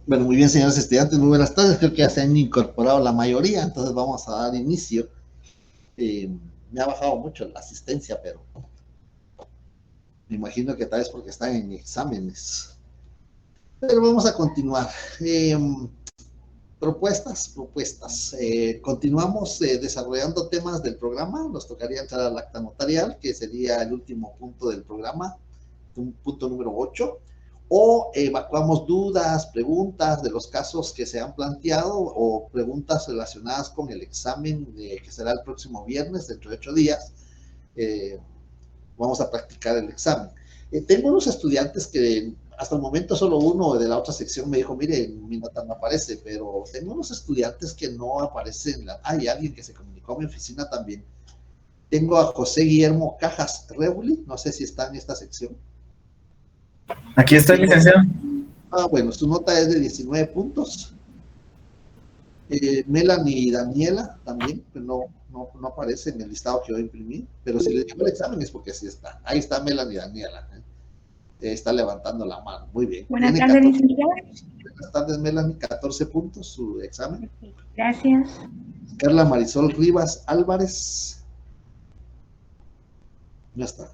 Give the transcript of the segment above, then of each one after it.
Bueno, muy bien, señores estudiantes, muy buenas tardes. Creo que ya se han incorporado la mayoría, entonces vamos a dar inicio. Eh, Me ha bajado mucho la asistencia, pero me imagino que tal vez porque están en exámenes. Pero vamos a continuar. Propuestas. Continuamos desarrollando temas del programa. Nos tocaría entrar al acta notarial, que sería el último punto del programa, un punto número 8. O evacuamos dudas, preguntas de los casos que se han planteado o preguntas relacionadas con el examen que será el próximo viernes, dentro de 8 días. Eh, Vamos a practicar el examen. Tengo unos estudiantes que hasta el momento solo uno de la otra sección me dijo, mire, mi nota no aparece, pero tengo unos estudiantes que no aparecen. Hay alguien que se comunicó a mi oficina también. Tengo a José Guillermo Cajas Reuli, no sé si está en esta sección. Aquí estoy, Tengo, licenciado. bueno, su nota es de 19 puntos. Melanie y Daniela también, pero no aparece en el listado que yo imprimí, pero si le digo el examen es porque sí está. Ahí está Melanie y Daniela. Está levantando la mano, muy bien. Buenas Tiene tardes, 14. licenciada. Buenas tardes, Melanie, 14 puntos su examen. Gracias. Carla Marisol Rivas Álvarez, no está.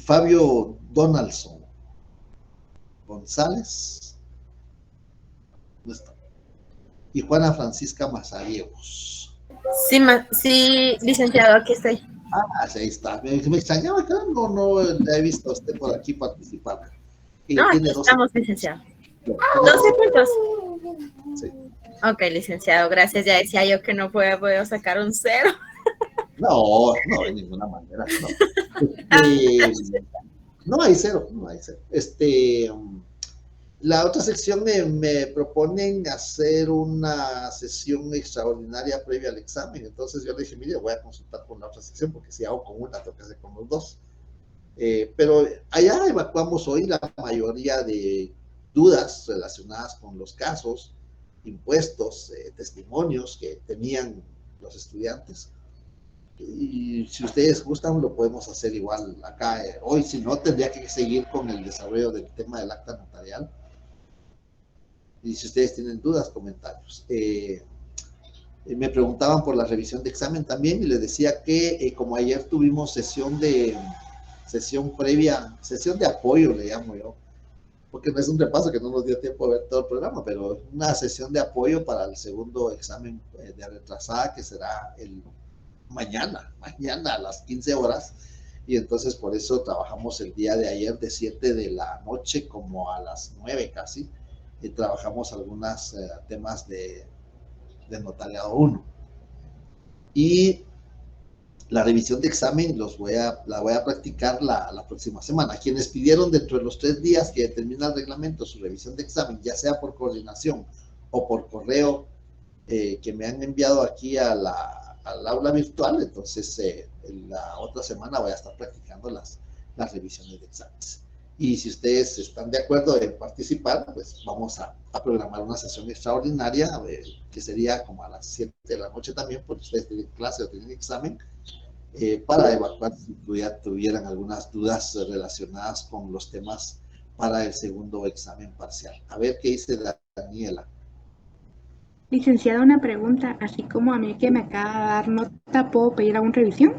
Fabio Donaldson González, no está. Y Juana Francisca Mazariegos. Sí, licenciado, aquí estoy. Ahí está. Me extrañaba que no la he visto a usted por aquí participar. No, aquí Tiene 12. estamos, licenciado. Tiene 12 12. puntos. Sí. Ok, licenciado, gracias. Ya decía yo que no puedo sacar un 0. No, de ninguna manera. No, no hay cero, no hay cero. La otra sección me proponen hacer una sesión extraordinaria previa al examen. Entonces yo le dije, mire, voy a consultar con la otra sección porque si hago con una, tengo que hacer con los dos. Pero allá evacuamos hoy la mayoría de dudas relacionadas con los casos, impuestos, testimonios que tenían los estudiantes. Y si ustedes gustan, lo podemos hacer igual acá hoy. Si no, tendría que seguir con el desarrollo del tema del acta notarial. Y si ustedes tienen dudas, comentarios. Me preguntaban por la revisión de examen también y les decía que como ayer tuvimos sesión previa, sesión de apoyo le llamo yo, porque no es un repaso que no nos dio tiempo de ver todo el programa, pero una sesión de apoyo para el segundo examen de retrasada que será el mañana a las 15 horas. Y entonces por eso trabajamos el día de ayer de 7 de la noche como a las 9 casi. Y trabajamos algunos temas de notariado 1. Y la revisión de examen la voy a practicar la próxima semana. Quienes pidieron dentro de los 3 días que determina el reglamento su revisión de examen, ya sea por coordinación o por correo, que me han enviado aquí al aula virtual, entonces la otra semana voy a estar practicando las revisiones de exámenes. Y si ustedes están de acuerdo en participar, pues vamos a programar una sesión extraordinaria, que sería como a las 7 de la noche también, porque ustedes tienen clase o tienen examen, para evacuar si tuvieran algunas dudas relacionadas con los temas para el segundo examen parcial. A ver qué dice Daniela. Licenciada, una pregunta. Así como a mí que me acaba de dar nota, ¿puedo pedir alguna revisión?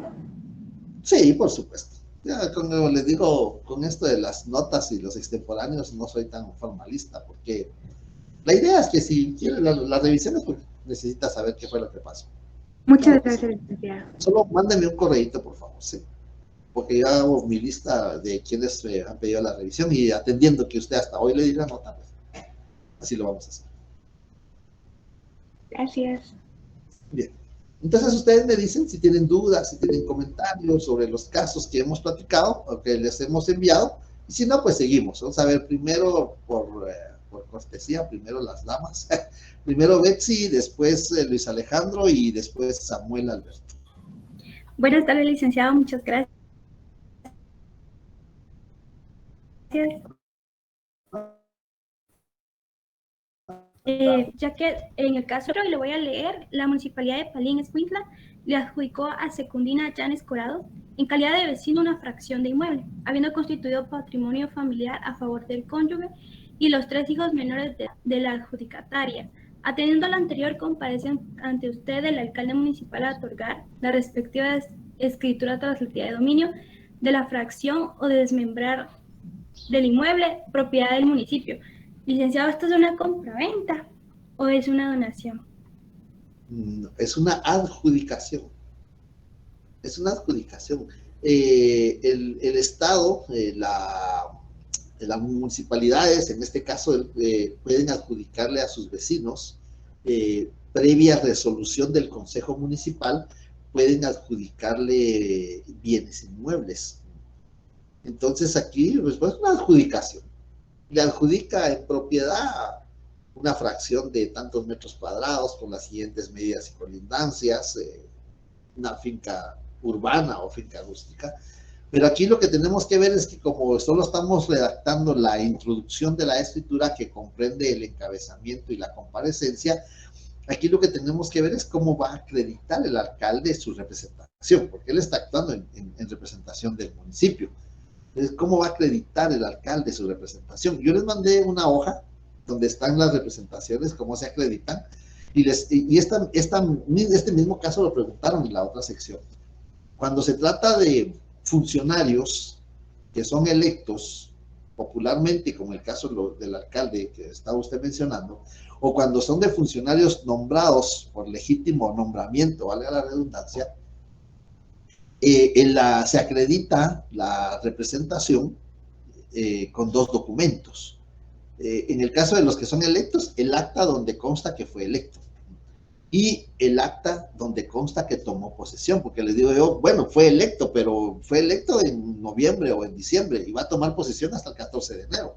Sí, por supuesto. Ya, como les digo, con esto de las notas y los extemporáneos no soy tan formalista, porque la idea es que si quieren las revisiones, pues necesitas saber qué fue lo que pasó. Muchas Claro que sí. gracias, licenciada. Solo mándenme un correíto, por favor, sí. Porque yo hago mi lista de quienes han pedido la revisión y atendiendo que usted hasta hoy le diga nota, pues así lo vamos a hacer. Gracias. Bien. Entonces ustedes me dicen si tienen dudas, si tienen comentarios sobre los casos que hemos platicado o que les hemos enviado. Y si no, pues seguimos. Vamos a ver primero por cortesía, primero las damas. Primero Betsy, después Luis Alejandro y después Samuel Alberto. Buenas tardes, licenciado. Muchas gracias. Ya que en el caso de hoy le voy a leer, la Municipalidad de Palín Escuintla le adjudicó a Secundina Llanes Corado, en calidad de vecino, una fracción de inmueble, habiendo constituido patrimonio familiar a favor del cónyuge y los 3 hijos menores de la adjudicataria. Atendiendo a lo anterior, comparece ante usted el alcalde municipal a otorgar la respectiva escritura traslativa de dominio de la fracción o de desmembrar del inmueble propiedad del municipio. Licenciado, ¿esto es una compraventa o es una donación? No, es una adjudicación. Es una adjudicación. El Estado, las municipalidades, en este caso, pueden adjudicarle a sus vecinos, previa resolución del Consejo Municipal, pueden adjudicarle bienes inmuebles. Entonces aquí pues, es una adjudicación. Le adjudica en propiedad una fracción de tantos metros cuadrados con las siguientes medidas y colindancias, una finca urbana o finca rústica. Pero aquí lo que tenemos que ver es que como solo estamos redactando la introducción de la escritura que comprende el encabezamiento y la comparecencia, aquí lo que tenemos que ver es cómo va a acreditar el alcalde su representación, porque él está actuando en representación del municipio. Entonces, ¿cómo va a acreditar el alcalde su representación? Yo les mandé una hoja donde están las representaciones, cómo se acreditan, y este mismo caso lo preguntaron en la otra sección. Cuando se trata de funcionarios que son electos popularmente, como el caso del alcalde que estaba usted mencionando, o cuando son de funcionarios nombrados por legítimo nombramiento, valga la redundancia, se acredita la representación con 2 documentos. En el caso de los que son electos, el acta donde consta que fue electo y el acta donde consta que tomó posesión, porque les digo yo, bueno, fue electo, pero fue electo en noviembre o en diciembre y va a tomar posesión hasta el 14 de enero.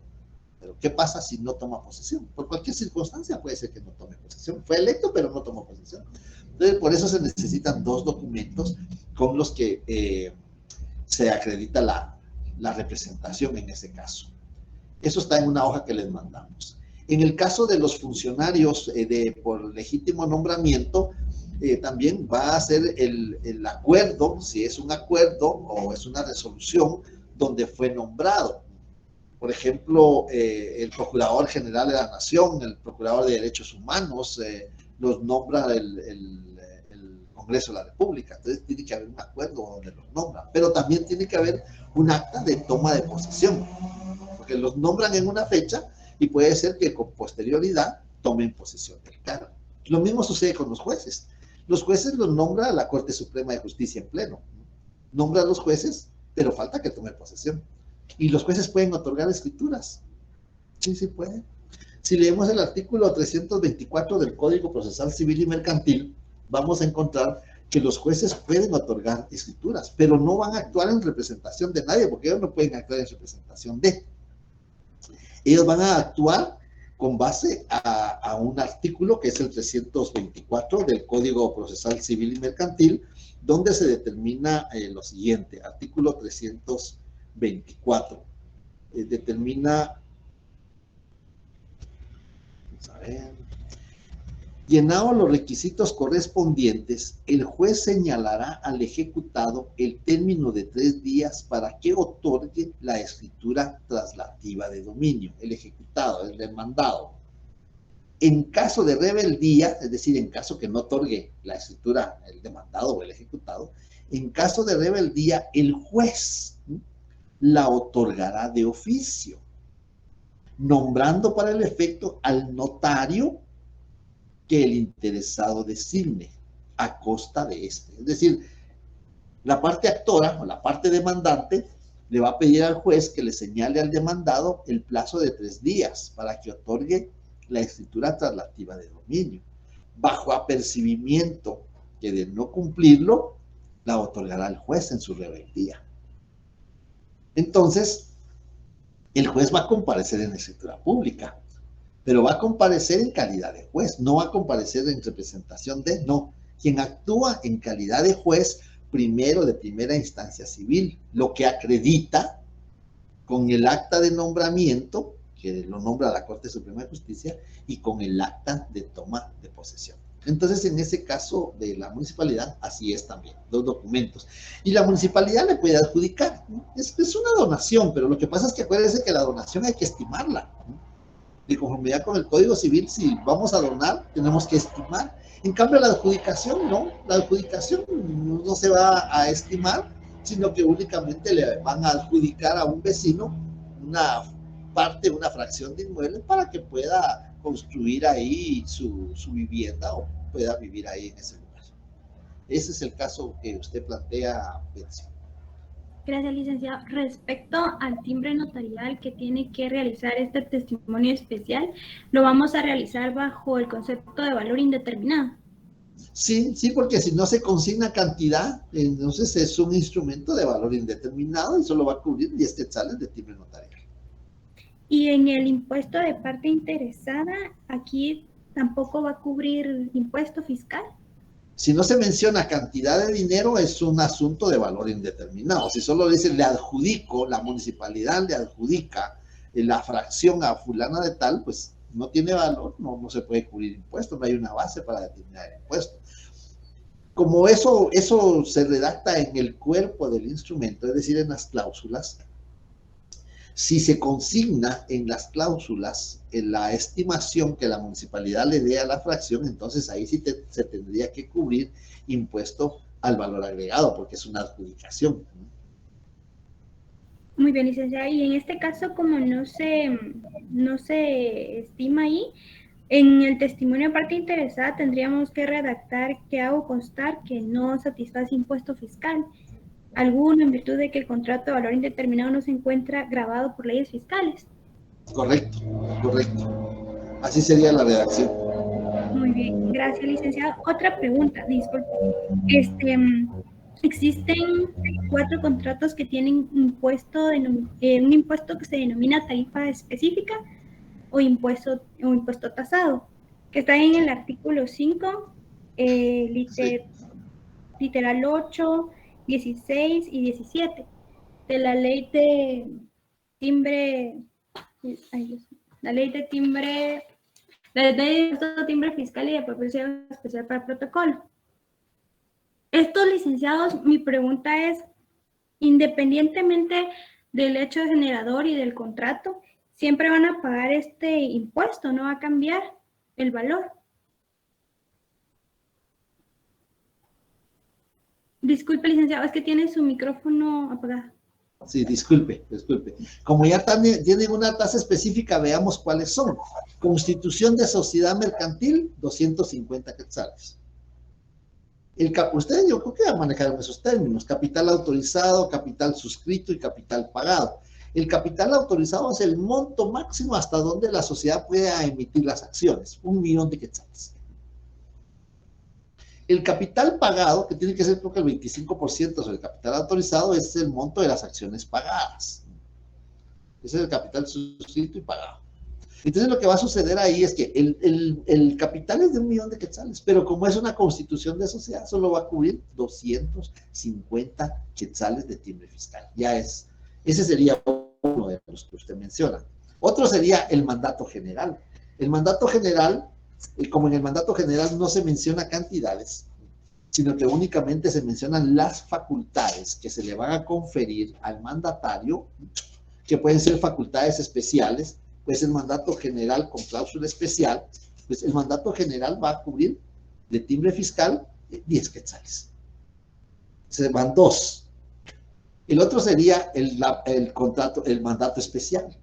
Pero ¿qué pasa si no toma posesión? Por cualquier circunstancia puede ser que no tome posesión. Fue electo, pero no tomó posesión. Entonces, por eso se necesitan 2 documentos con los que se acredita la representación en ese caso. Eso está en una hoja que les mandamos. En el caso de los funcionarios por legítimo nombramiento, también va a ser el acuerdo, si es un acuerdo o es una resolución donde fue nombrado. Por ejemplo, el Procurador General de la Nación, el Procurador de Derechos Humanos, los nombra el Congreso de la República. Entonces tiene que haber un acuerdo donde los nombran, pero también tiene que haber un acta de toma de posesión, porque los nombran en una fecha y puede ser que con posterioridad tomen posesión del cargo. Lo mismo sucede con los jueces. Los jueces los nombra la Corte Suprema de Justicia en pleno. Nombra a los jueces, pero falta que tomen posesión. Y los jueces pueden otorgar escrituras. Sí, sí pueden. Si leemos el artículo 324 del Código Procesal Civil y Mercantil, vamos a encontrar que los jueces pueden otorgar escrituras, pero no van a actuar en representación de nadie, porque ellos no pueden actuar en representación de. Ellos van a actuar con base a un artículo que es el 324 del Código Procesal Civil y Mercantil, donde se determina lo siguiente. Artículo 324. Determina, vamos a ver, llenados los requisitos correspondientes, el juez señalará al ejecutado el término de 3 días para que otorgue la escritura traslativa de dominio. El ejecutado, el demandado. En caso de rebeldía, es decir, en caso que no otorgue la escritura el demandado o el ejecutado, en caso de rebeldía, el juez la otorgará de oficio, nombrando para el efecto al notario que el interesado designe a costa de este. Es decir, la parte actora o la parte demandante le va a pedir al juez que le señale al demandado el plazo de 3 días para que otorgue la escritura traslativa de dominio. Bajo apercibimiento que de no cumplirlo, la otorgará el juez en su rebeldía. Entonces, el juez va a comparecer en escritura pública, pero va a comparecer en calidad de juez, no va a comparecer en representación de, no. Quien actúa en calidad de juez, primero de primera instancia civil, lo que acredita con el acta de nombramiento, que lo nombra la Corte Suprema de Justicia, y con el acta de toma de posesión. Entonces, en ese caso de la municipalidad, así es también, 2 documentos. Y la municipalidad le puede adjudicar, ¿no? Es una donación, pero lo que pasa es que acuérdense que la donación hay que estimarla, ¿no? de conformidad con el Código Civil, si vamos a donar, tenemos que estimar. En cambio, la adjudicación no, la adjudicación no se va a estimar, sino que únicamente le van a adjudicar a un vecino una parte, una fracción de inmuebles para que pueda construir ahí su vivienda o pueda vivir ahí en ese lugar. Ese es el caso que usted plantea, Betsy. Gracias, licenciado. Respecto al timbre notarial que tiene que realizar este testimonio especial, ¿lo vamos a realizar bajo el concepto de valor indeterminado? Sí, sí, porque si no se consigna cantidad, entonces es un instrumento de valor indeterminado y solo va a cubrir 10 quetzales de timbre notarial. Y en el impuesto de parte interesada, aquí tampoco va a cubrir impuesto fiscal. Si no se menciona cantidad de dinero, es un asunto de valor indeterminado. Si solo dice le adjudico, la municipalidad le adjudica la fracción a fulana de tal, pues no tiene valor, no se puede cubrir impuestos, no hay una base para determinar el impuesto. Como eso se redacta en el cuerpo del instrumento, es decir, en las cláusulas, si se consigna en las cláusulas en la estimación que la municipalidad le dé a la fracción, entonces ahí sí se tendría que cubrir impuesto al valor agregado, porque es una adjudicación. Muy bien, licenciada. Y en este caso, como no se estima ahí, en el testimonio de parte interesada tendríamos que redactar que hago constar que no satisface impuesto fiscal alguno en virtud de que el contrato de valor indeterminado no se encuentra grabado por leyes fiscales. Correcto, correcto. Así sería la redacción. Muy bien, gracias, licenciado. Otra pregunta, disculpe. Existen 4 contratos que tienen un impuesto que se denomina tarifa específica o impuesto tasado, que está en el artículo 5, literal 8, 16 y 17 de la ley de timbre, la ley de timbre fiscal y de apropiación especial para protocolo. Estos licenciados, mi pregunta es, independientemente del hecho generador y del contrato, siempre van a pagar este impuesto, no va a cambiar el valor. Disculpe, licenciado, es que tiene su micrófono apagado. Sí, disculpe. Como ya tienen una tasa específica, veamos cuáles son. Constitución de sociedad mercantil, 250 quetzales. Ustedes yo creo que ya manejaron esos términos. Capital autorizado, capital suscrito y capital pagado. El capital autorizado es el monto máximo hasta donde la sociedad pueda emitir las acciones. 1.000.000 de quetzales. El capital pagado, que tiene que ser creo que el 25% sobre el capital autorizado, es el monto de las acciones pagadas. Ese es el capital suscrito y pagado. Entonces lo que va a suceder ahí es que el capital es de 1.000.000 de quetzales, pero como es una constitución de sociedad, solo va a cubrir 250 quetzales de timbre fiscal. Ese sería uno de los que usted menciona. Otro sería el mandato general. El mandato general, como en el mandato general no se menciona cantidades, sino que únicamente se mencionan las facultades que se le van a conferir al mandatario, que pueden ser facultades especiales, pues el mandato general con cláusula especial, pues el mandato general va a cubrir de timbre fiscal 10 quetzales. Se van 2. El otro sería el mandato especial.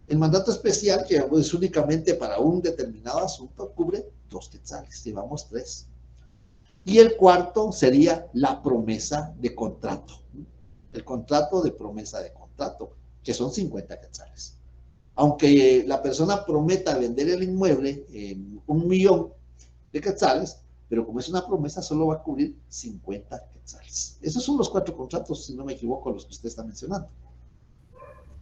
El mandato especial, que es únicamente para un determinado asunto, cubre 2 quetzales, llevamos 3. Y el cuarto sería la promesa de contrato. El contrato de promesa de contrato, que son 50 quetzales. Aunque la persona prometa vender el inmueble en 1.000.000 de quetzales, pero como es una promesa, solo va a cubrir 50 quetzales. Esos son los 4 contratos, si no me equivoco, los que usted está mencionando.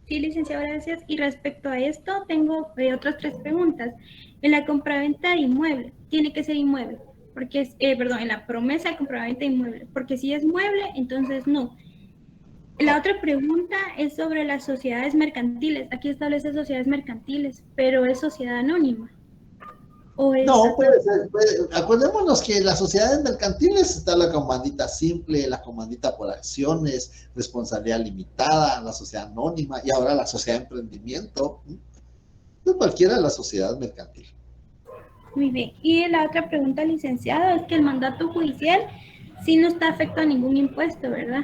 Sí, licenciado, gracias. Y respecto a esto, tengo otras 3 preguntas. En la compraventa de inmueble, tiene que ser inmueble, porque es, en la promesa de compraventa de inmueble, porque si es mueble, entonces no. La otra pregunta es sobre las sociedades mercantiles. Aquí establece sociedades mercantiles, pero ¿es sociedad anónima? ¿O es no, puede ser. Acordémonos que en las sociedades mercantiles está la comandita simple, la comandita por acciones, responsabilidad limitada, la sociedad anónima y ahora la sociedad de emprendimiento. de cualquiera de la sociedad mercantil. Muy bien. Y la otra pregunta, licenciado, es que el mandato judicial sí no está afecto a ningún impuesto, ¿verdad?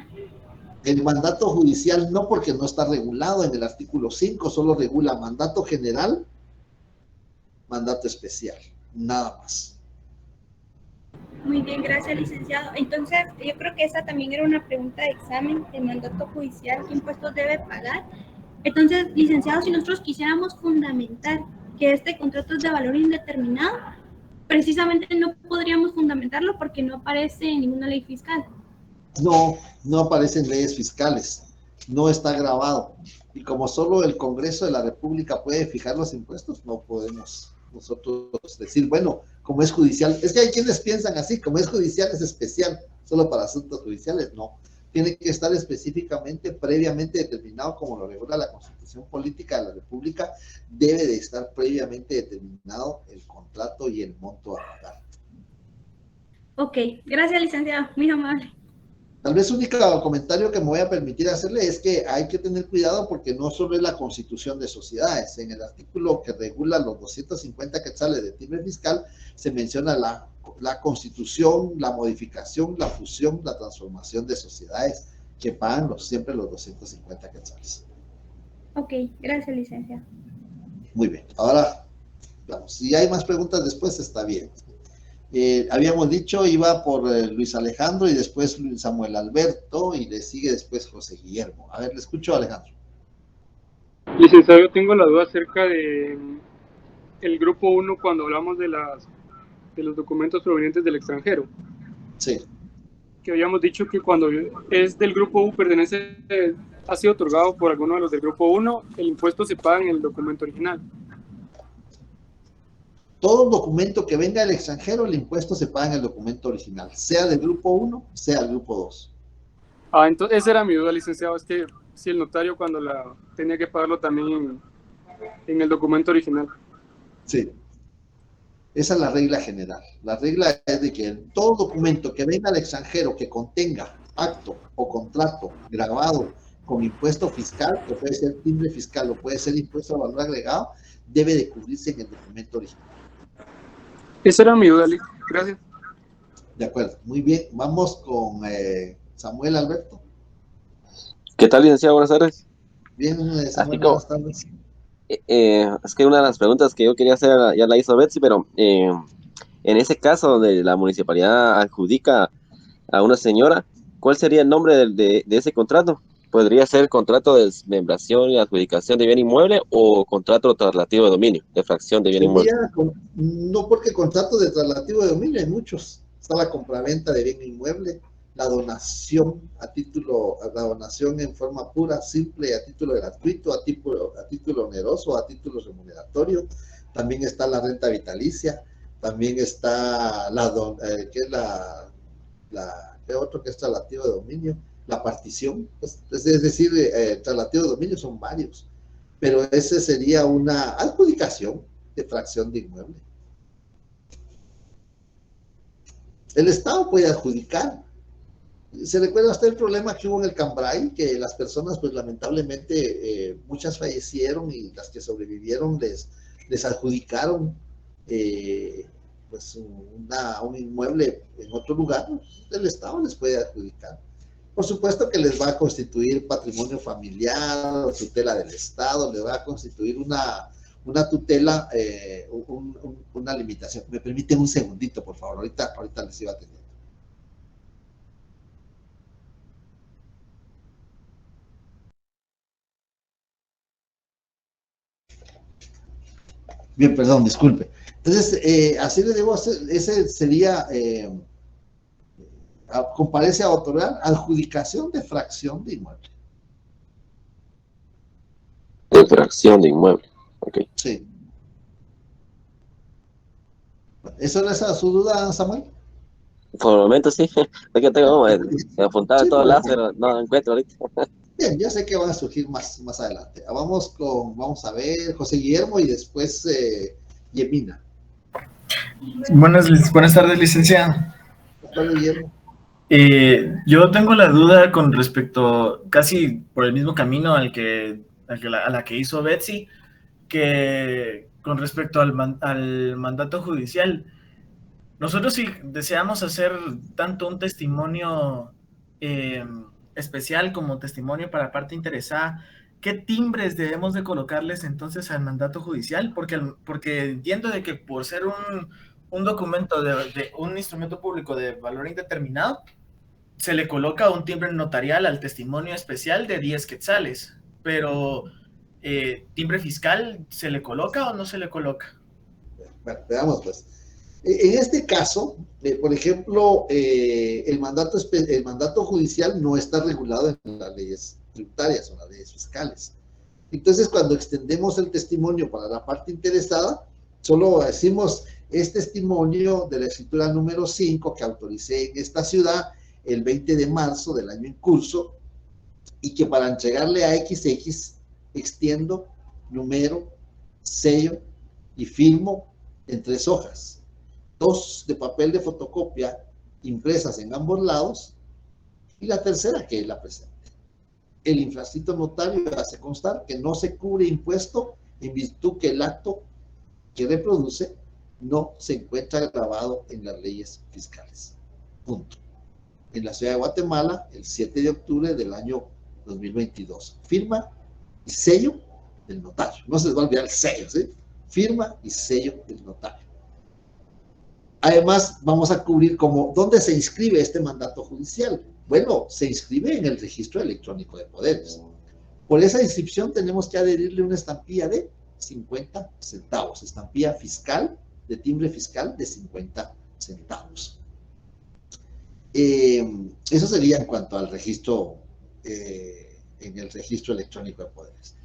El mandato judicial no, porque no está regulado en el artículo 5, solo regula mandato general, mandato especial, nada más. Muy bien, gracias, licenciado. Entonces, yo creo que esa también era una pregunta de examen, el mandato judicial, ¿qué impuestos debe pagar? Entonces, licenciado, si nosotros quisiéramos fundamentar que este contrato es de valor indeterminado, precisamente no podríamos fundamentarlo porque no aparece en ninguna ley fiscal. No, no aparecen leyes fiscales, no está grabado. Y como solo el Congreso de la República puede fijar los impuestos, no podemos nosotros decir, bueno, como es judicial, es que hay quienes piensan así, como es judicial es especial, solo para asuntos judiciales, no. Tiene que estar específicamente, previamente determinado, como lo regula la Constitución Política de la República, debe de estar previamente determinado el contrato y el monto a pagar. Ok, gracias, licenciado, muy amable. Tal vez el único comentario que me voy a permitir hacerle es que hay que tener cuidado porque no solo es la constitución de sociedades. En el artículo que regula los 250 quetzales de timbre fiscal se menciona la constitución, la modificación, la fusión, la transformación de sociedades que pagan siempre los 250 quetzales. Ok, gracias, licenciado. Muy bien, ahora vamos, si hay más preguntas después está bien. Habíamos dicho iba por Luis Alejandro y después Luis Samuel Alberto y le sigue después José Guillermo. A ver, le escucho, Alejandro. Licenciado, yo tengo la duda acerca de el grupo 1 cuando hablamos de los documentos provenientes del extranjero. Sí. Que habíamos dicho que cuando es del grupo U, ha sido otorgado por alguno de los del grupo 1, el impuesto se paga en el documento original. Todo documento que venga del extranjero, el impuesto se paga en el documento original, sea del grupo 1, sea del grupo 2. Entonces esa era mi duda, licenciado, es que si el notario cuando tenía que pagarlo también en el documento original. Sí. Esa es la regla general. La regla es de que todo documento que venga del extranjero que contenga acto o contrato grabado con impuesto fiscal, que puede ser timbre fiscal o puede ser impuesto a valor agregado, debe de cubrirse en el documento original. Esa era mi duda, gracias. De acuerdo, muy bien. Vamos con Samuel Alberto. ¿Qué tal, licenciado? Buenas tardes. Bien, Samuel, Como, buenas tardes. es que una de las preguntas que yo quería hacer ya la hizo Betsy, pero en ese caso donde la municipalidad adjudica a una señora, ¿cuál sería el nombre de ese contrato? ¿Podría ser contrato de desmembración y adjudicación de bien inmueble o contrato traslativo de dominio, de fracción de bien inmueble? No, porque contratos de traslativo de dominio hay muchos. Está la compraventa de bien inmueble, la donación la donación en forma pura, simple, a título gratuito, a título oneroso, a título remuneratorio. También está la renta vitalicia, también está ¿qué otro que es traslativo de dominio? La partición, es decir, traslativo de dominio son varios, pero ese sería una adjudicación de fracción de inmueble. El Estado puede adjudicar. ¿Se recuerda usted el problema que hubo en el Cambrai? Que las personas, pues lamentablemente, muchas fallecieron y las que sobrevivieron les adjudicaron pues un inmueble en otro lugar. El Estado les puede adjudicar. Por supuesto que les va a constituir patrimonio familiar, tutela del Estado, les va a constituir una tutela, una limitación. ¿Me permiten un segundito, por favor? Ahorita les iba a atender. Bien, perdón, disculpe. Entonces, así le digo, ese sería, comparece a otorgar adjudicación de fracción de inmueble. De fracción de inmueble, ok. Sí. ¿Eso no es a su duda, Samuel? Por el momento sí, es que tengo apuntado Sí, en todos lados, pero no lo encuentro ahorita. Bien, yo sé que van a surgir más adelante. Vamos a ver, José Guillermo y después Yemina. Buenas tardes, licenciado. Doctor Guillermo. Yo tengo la duda con respecto, casi por el mismo camino a la que hizo Betsy, que con respecto al mandato judicial, nosotros si deseamos hacer tanto un testimonio especial como testimonio para parte interesada, ¿qué timbres debemos de colocarles entonces al mandato judicial? Porque entiendo de que por ser un documento de un instrumento público de valor indeterminado, se le coloca un timbre notarial al testimonio especial de 10 quetzales, pero ¿timbre fiscal se le coloca o no se le coloca? Bueno, veamos pues. En este caso, por ejemplo, el mandato judicial no está regulado en las leyes tributarias o en las leyes fiscales. Entonces, cuando extendemos el testimonio para la parte interesada, solo decimos, es testimonio de la escritura número 5 que autoricé en esta ciudad el 20 de marzo del año en curso, y que para entregarle a XX extiendo, numero, sello y firmo en 3 hojas, 2 de papel de fotocopia impresas en ambos lados, y la tercera que es la presente. El infrascrito notario hace constar que no se cubre impuesto en virtud que el acto que reproduce no se encuentra grabado en las leyes fiscales. Punto. En la ciudad de Guatemala, el 7 de octubre del año 2022. Firma y sello del notario. No se les va a olvidar el sello, ¿sí? Firma y sello del notario. Además, vamos a cubrir ¿dónde se inscribe este mandato judicial? Bueno, se inscribe en el registro electrónico de poderes. Por esa inscripción tenemos que adherirle una estampilla de 50 centavos, estampilla fiscal, de timbre fiscal de 50 centavos. Eso sería en cuanto al registro, en el registro electrónico de poderes.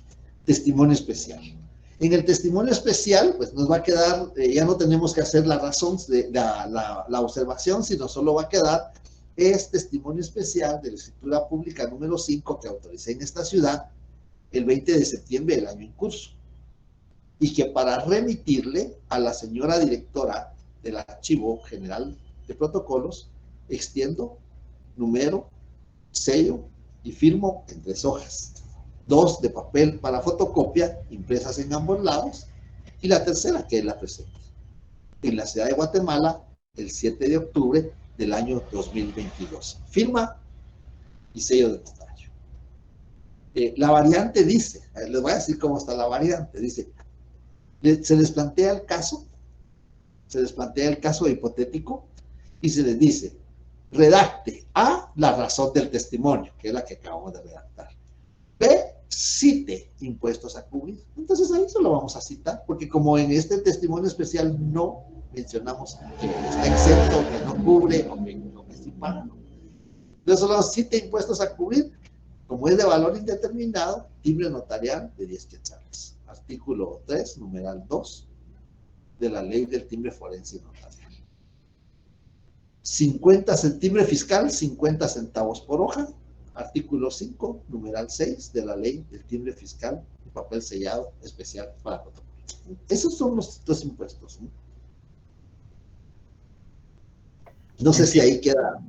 Testimonio especial. En el testimonio especial, pues nos va a quedar, ya no tenemos que hacer la razón de la observación, sino solo va a quedar, es testimonio especial de la escritura pública número 5 que autoricé en esta ciudad el 20 de septiembre del año en curso, y que para remitirle a la señora directora del Archivo General de Protocolos, extiendo, numero, sello y firmo en 3 hojas, 2 de papel para fotocopia impresas en ambos lados, y la tercera que es la presente. En la ciudad de Guatemala, el 7 de octubre del año 2022. Firma y sello de notario. La variante dice, les voy a decir cómo está la variante, dice, se les plantea el caso hipotético y se les dice, redacte A, la razón del testimonio, que es la que acabamos de redactar. B, cite impuestos a cubrir. Entonces ahí solo vamos a citar, porque como en este testimonio especial no mencionamos que está exento, que no cubre o que sí paga, ¿no? Entonces solo cite impuestos a cubrir, como es de valor indeterminado, timbre notarial de 10 quetzales. Artículo 3, numeral 2 de la ley del timbre forense y notarial. 50 timbre fiscal, 50 centavos por hoja. Artículo 5, numeral 6 de la ley del timbre fiscal de papel sellado especial para protocolos. Esos son los 2 impuestos, ¿no? No sé si ahí queda.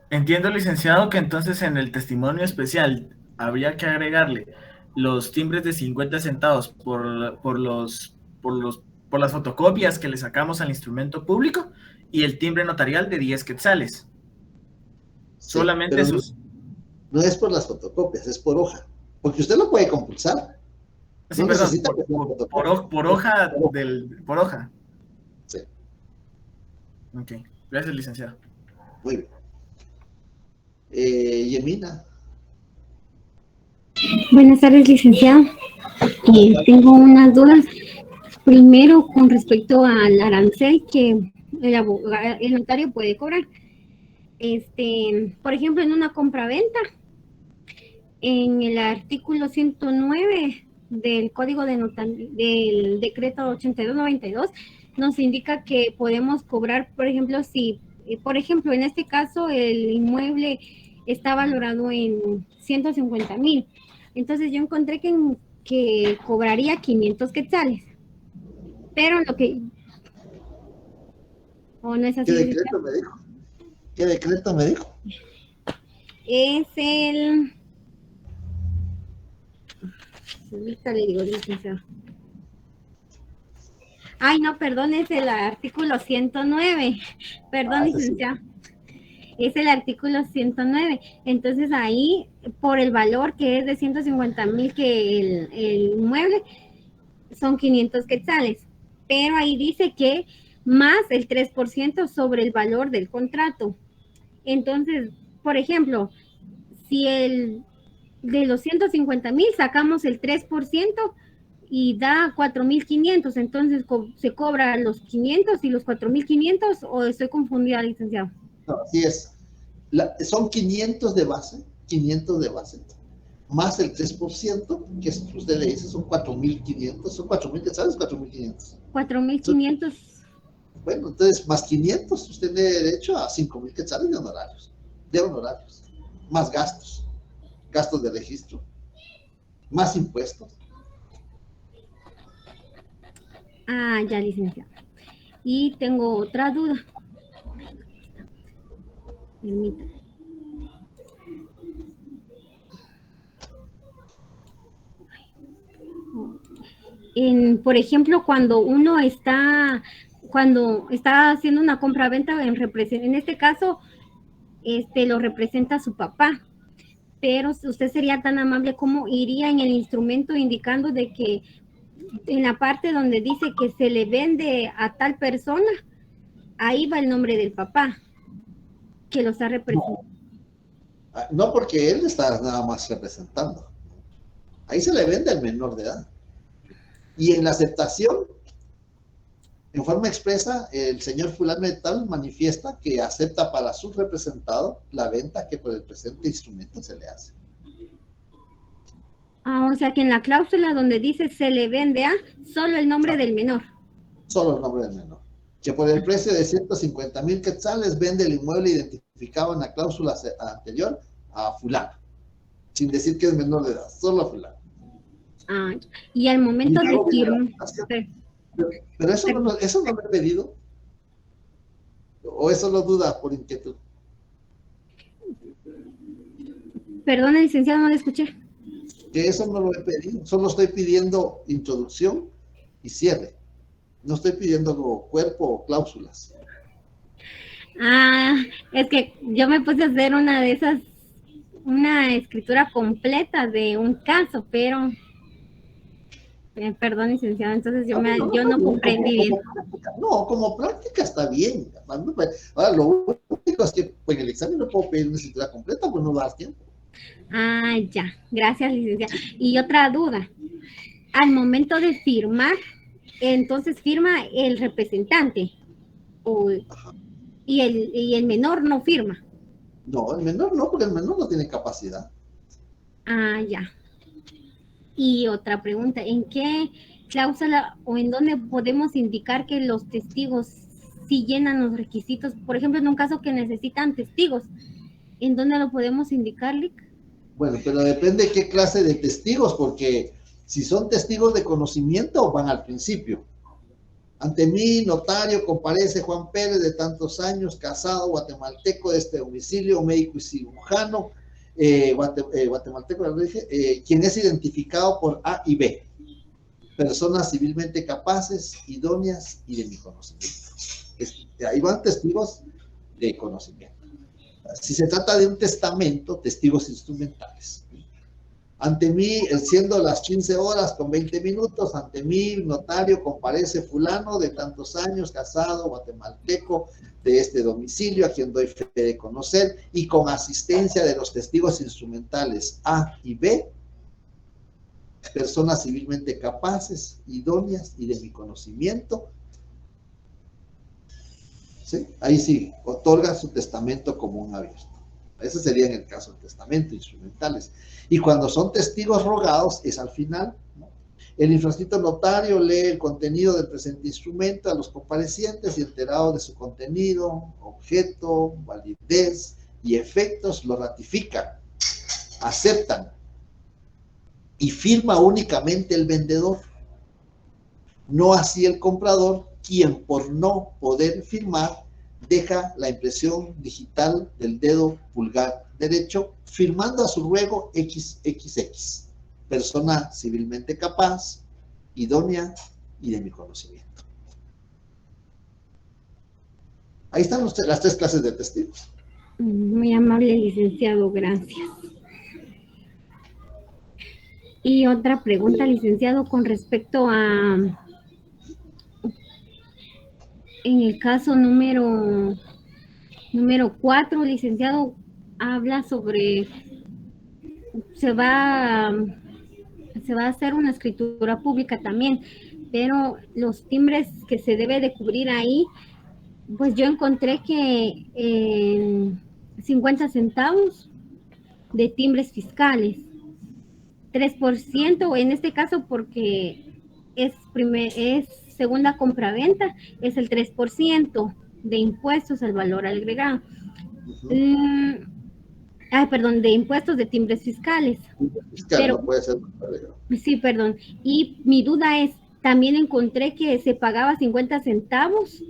Entiendo, licenciado, que entonces en el testimonio especial habría que agregarle los timbres de 50 centavos por las fotocopias que le sacamos al instrumento público y el timbre notarial de 10 quetzales. Sí, solamente esos. No es por las fotocopias, es por hoja. Porque usted lo puede compulsar. Sí, no perdón, necesita por hoja. Por hoja. Sí. Ok, gracias, licenciado. Muy bien. Yemina. Buenas tardes, licenciado. Tengo unas dudas. Primero, con respecto al arancel que el notario puede cobrar. Por ejemplo, en una compraventa, en el artículo 109 del Código del Decreto 8292, nos indica que podemos cobrar, por ejemplo, si, en este caso, el inmueble está valorado en 150,000. Entonces yo encontré que cobraría 500 quetzales. Pero lo que... ¿O no es así? ¿Qué decreto me dijo? ¿Qué decreto me dijo? Es ahorita le digo, licenciado. Ay, no, perdón, es el artículo 109. Perdón, licenciado. Es el artículo 109. Entonces ahí, por el valor que es de 150,000 que el inmueble, son 500 quetzales. Pero ahí dice que más el 3% sobre el valor del contrato. Entonces, por ejemplo, si de los 150,000 sacamos el 3% y da 4,500, entonces se cobra los 500 y los 4,500, o estoy confundida, licenciado. No, así es. Son 500 de base, más el 3%, que usted le dice son 4,500, son 4,000 quetzales, 4,500. 4,500. Bueno, entonces más 500, usted tiene derecho a 5,000 quetzales de honorarios, más gastos de registro, más impuestos. Ah, ya, licenciado. Y tengo otra duda. Permítame. Por ejemplo, cuando está haciendo una compra-venta, en este caso, lo representa su papá, pero usted sería tan amable como iría en el instrumento indicando de que en la parte donde dice que se le vende a tal persona, ahí va el nombre del papá que lo está representando. No, porque él está nada más representando. Ahí se le vende al menor de edad. Y en la aceptación, en forma expresa, el señor fulano de tal manifiesta que acepta para su representado la venta que por el presente instrumento se le hace. Ah, o sea que en la cláusula donde dice se le vende a, solo el nombre del menor. Solo el nombre del menor. Que por el precio de 150,000 quetzales vende el inmueble identificado en la cláusula anterior a fulano. Sin decir que es menor de edad, solo a fulano. Ah, y al momento de firmar. Pero eso no lo he pedido. ¿O eso lo duda por inquietud? Perdón, licenciado, no le escuché. Que eso no lo he pedido. Solo estoy pidiendo introducción y cierre. No estoy pidiendo cuerpo o cláusulas. Ah, es que yo me puse a hacer una escritura completa de un caso, pero perdón, licenciado, entonces yo no comprendí bien. No, como práctica está bien. Ahora, lo único es que en el examen no puedo pedir una escritura completa, pues no va a dar tiempo. Ah, ya, gracias, licenciado. Y otra duda, al momento de firmar, entonces firma el representante y el menor no firma. No, el menor no, porque el menor no tiene capacidad. Ah, ya. Y otra pregunta, ¿en qué cláusula o en dónde podemos indicar que los testigos sí llenan los requisitos? Por ejemplo, en un caso que necesitan testigos, ¿en dónde lo podemos indicar, Lic? Bueno, pero depende de qué clase de testigos, porque si son testigos de conocimiento, van al principio. Ante mí, notario, comparece Juan Pérez, de tantos años, casado, guatemalteco, de este domicilio, médico y cirujano, guatemalteco, quien es identificado por A y B, personas civilmente capaces, idóneas y de mi conocimiento. Ahí van testigos de conocimiento. Si se trata de un testamento, testigos instrumentales. Ante mí, siendo las 15 horas con 20 minutos, ante mí, notario, comparece fulano de tantos años, casado, guatemalteco, de este domicilio, a quien doy fe de conocer, y con asistencia de los testigos instrumentales A y B, personas civilmente capaces, idóneas y de mi conocimiento. ¿Sí? Ahí sí, otorga su testamento común abierto. Ese sería en el caso del testamento, instrumentales. Y cuando son testigos rogados, es al final, ¿no? El infrascrito notario lee el contenido del presente instrumento a los comparecientes y enterado de su contenido, objeto, validez y efectos, lo ratifican, aceptan y firma únicamente el vendedor, no así el comprador, quien por no poder firmar deja la impresión digital del dedo pulgar derecho, firmando a su ruego XXX, persona civilmente capaz, idónea y de mi conocimiento. Ahí están las 3 clases de testigos. Muy amable, licenciado, gracias. Y otra pregunta, licenciado, con respecto a, en el caso número 4, licenciado, habla sobre, se va a hacer una escritura pública también, pero los timbres que se debe de cubrir ahí, pues yo encontré que 50 centavos de timbres fiscales, 3%, en este caso porque es segunda compraventa, es el 3% de impuestos al valor agregado. Perdón, de impuestos de timbres fiscales. Pero, no puede ser. Sí, perdón. Y mi duda es, también encontré que se pagaba 50 centavos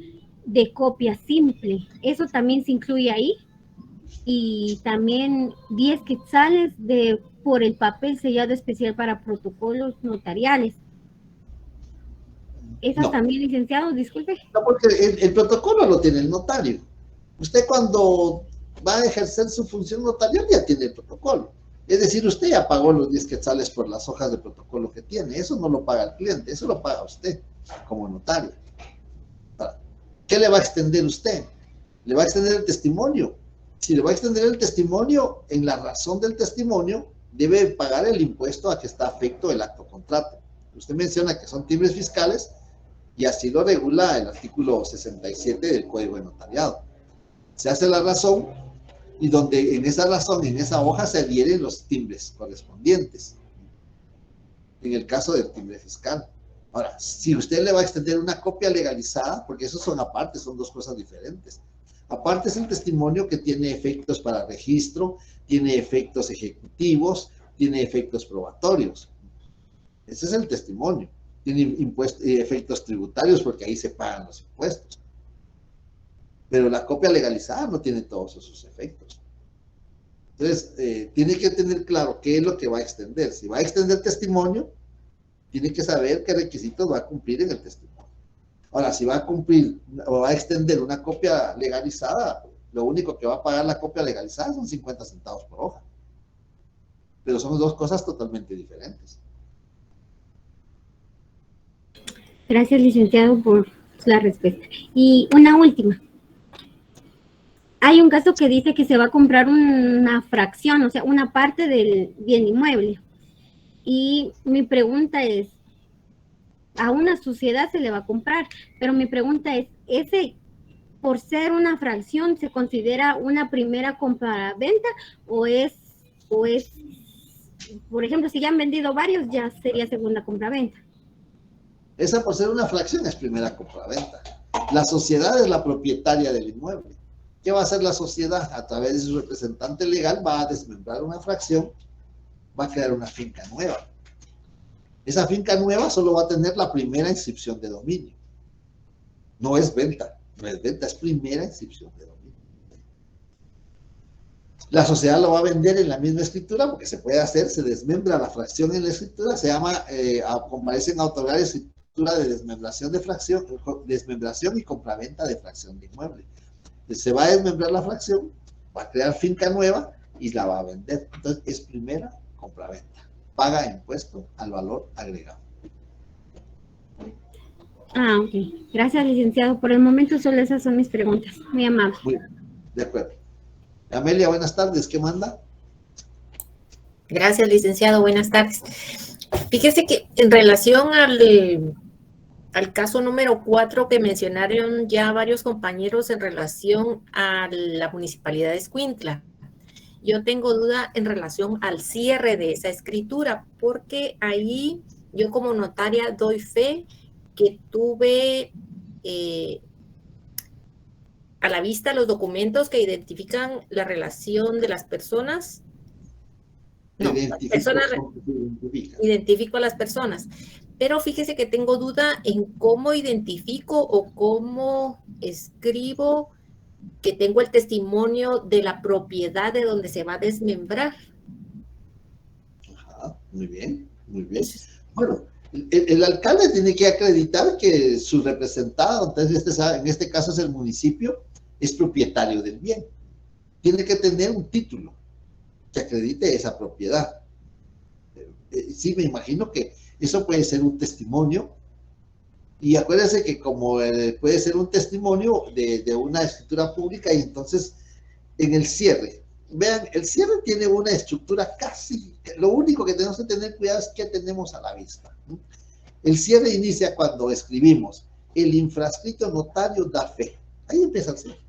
de copia simple. ¿Eso también se incluye ahí? Y también 10 quetzales por el papel sellado especial para protocolos notariales. ¿Esas no. También, licenciado? Disculpe. No, porque el protocolo lo tiene el notario. Usted cuando va a ejercer su función notarial ya tiene el protocolo. Es decir, usted ya pagó los 10 quetzales por las hojas de protocolo que tiene. Eso no lo paga el cliente, eso lo paga usted como notario. ¿Qué le va a extender usted? Le va a extender el testimonio. Si le va a extender el testimonio, en la razón del testimonio, debe pagar el impuesto a que está afecto el acto contrato. Usted menciona que son timbres fiscales y así lo regula el artículo 67 del Código de Notariado. Se hace la razón y donde en esa razón, en esa hoja, se adhieren los timbres correspondientes. En el caso del timbre fiscal. Ahora, si usted le va a extender una copia legalizada, porque esos son aparte, son 2 cosas diferentes. Aparte es el testimonio que tiene efectos para registro, tiene efectos ejecutivos, tiene efectos probatorios. Ese es el testimonio. Tiene efectos tributarios porque ahí se pagan los impuestos. Pero la copia legalizada no tiene todos esos efectos. Entonces, tiene que tener claro qué es lo que va a extender. Si va a extender testimonio, tiene que saber qué requisitos va a cumplir en el testimonio. Ahora, si va a cumplir o va a extender una copia legalizada, lo único que va a pagar la copia legalizada son 50 centavos por hoja. Pero son 2 cosas totalmente diferentes. Gracias, licenciado, por la respuesta. Y una última. Hay un caso que dice que se va a comprar una fracción, o sea, una parte del bien inmueble. Y mi pregunta es, a una sociedad se le va a comprar, pero mi pregunta es, ¿ese, por ser una fracción, se considera una primera compra-venta o es, por ejemplo, si ya han vendido varios, ya sería segunda compra-venta? Esa, por ser una fracción, es primera compra-venta. La sociedad es la propietaria del inmueble. ¿Qué va a hacer la sociedad? A través de su representante legal va a desmembrar una fracción, va a crear una finca nueva. Esa finca nueva solo va a tener la primera inscripción de dominio. No es venta, es primera inscripción de dominio. La sociedad lo va a vender en la misma escritura, porque se puede hacer, se desmembra la fracción en la escritura, se llama, comparecen a otorgar escritura de desmembración de fracción, desmembración y compraventa de fracción de inmueble. Se va a desmembrar la fracción, va a crear finca nueva y la va a vender. Entonces, es primera compraventa. Paga impuesto al valor agregado. Ok. Gracias, licenciado. Por el momento solo esas son mis preguntas. Muy amable. Muy bien, de acuerdo. Amelia, buenas tardes. ¿Qué manda? Gracias, licenciado. Buenas tardes. Fíjese que en relación al caso número 4 que mencionaron ya varios compañeros en relación a la municipalidad de Escuintla, yo tengo duda en relación al cierre de esa escritura, porque ahí yo como notaria doy fe que tuve a la vista los documentos que identifican la relación de las personas. No, identifico a las personas. Pero fíjese que tengo duda en cómo identifico o cómo escribo que tengo el testimonio de la propiedad de donde se va a desmembrar. Ajá, muy bien, muy bien. Bueno, el alcalde tiene que acreditar que su representado, entonces en este caso es el municipio, es propietario del bien. Tiene que tener un título que acredite esa propiedad. Sí, me imagino que eso puede ser un testimonio. Y acuérdense que como puede ser un testimonio de una escritura pública, y entonces en el cierre, vean, el cierre tiene una estructura casi, lo único que tenemos que tener cuidado es que tenemos a la vista. El cierre inicia cuando escribimos, el infrascrito notario da fe. Ahí empieza el cierre.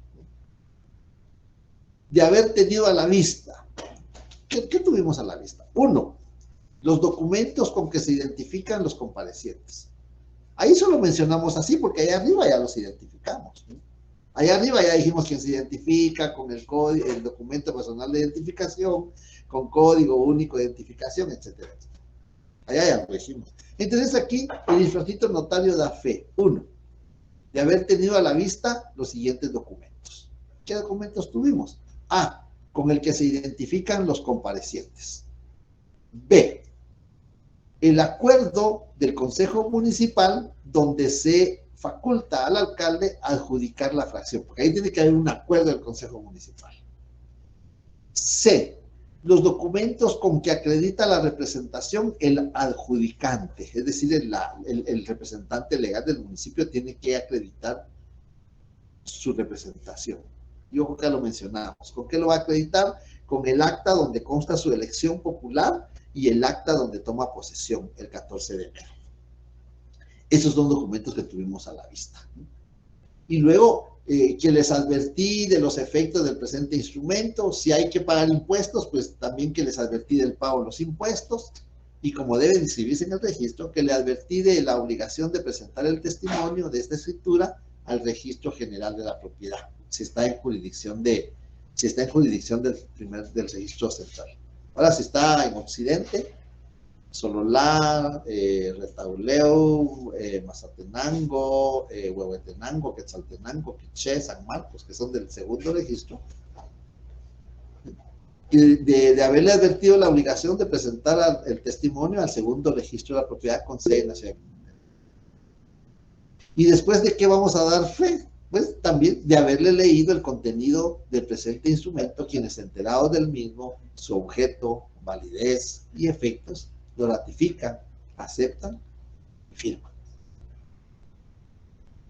De haber tenido a la vista. ¿Qué tuvimos a la vista? 1, los documentos con que se identifican los comparecientes. Ahí solo mencionamos así porque allá arriba ya los identificamos, ¿no? Allá arriba ya dijimos quién se identifica con el código, el documento personal de identificación, con código único de identificación, etcétera, etcétera. Allá ya lo dijimos. Entonces aquí el infrascrito notario da fe. 1, de haber tenido a la vista los siguientes documentos. ¿Qué documentos tuvimos? A, con el que se identifican los comparecientes. B, el acuerdo del Consejo Municipal donde se faculta al alcalde adjudicar la fracción, porque ahí tiene que haber un acuerdo del Consejo Municipal. C, los documentos con que acredita la representación el adjudicante, es decir, el representante legal del municipio tiene que acreditar su representación. Y ojo que lo mencionamos. ¿Con qué lo va a acreditar? Con el acta donde consta su elección popular y el acta donde toma posesión el 14 de enero. Esos son documentos que tuvimos a la vista. Y luego, que les advertí de los efectos del presente instrumento. Si hay que pagar impuestos, pues también que les advertí del pago de los impuestos. Y como deben inscribirse en el registro, que le advertí de la obligación de presentar el testimonio de esta escritura al registro general de la propiedad, si está en jurisdicción del registro central. Ahora, si está en Occidente, Sololá, Retauleu, Mazatenango, Huehuetenango, Quetzaltenango, Quiché, San Marcos, que son del segundo registro, y de haberle advertido la obligación de presentar el testimonio al segundo registro de la propiedad con sede nacional. ¿Y después de qué vamos a dar fe? Pues también de haberle leído el contenido del presente instrumento, quienes enterados del mismo, su objeto, validez y efectos, lo ratifican, aceptan y firman.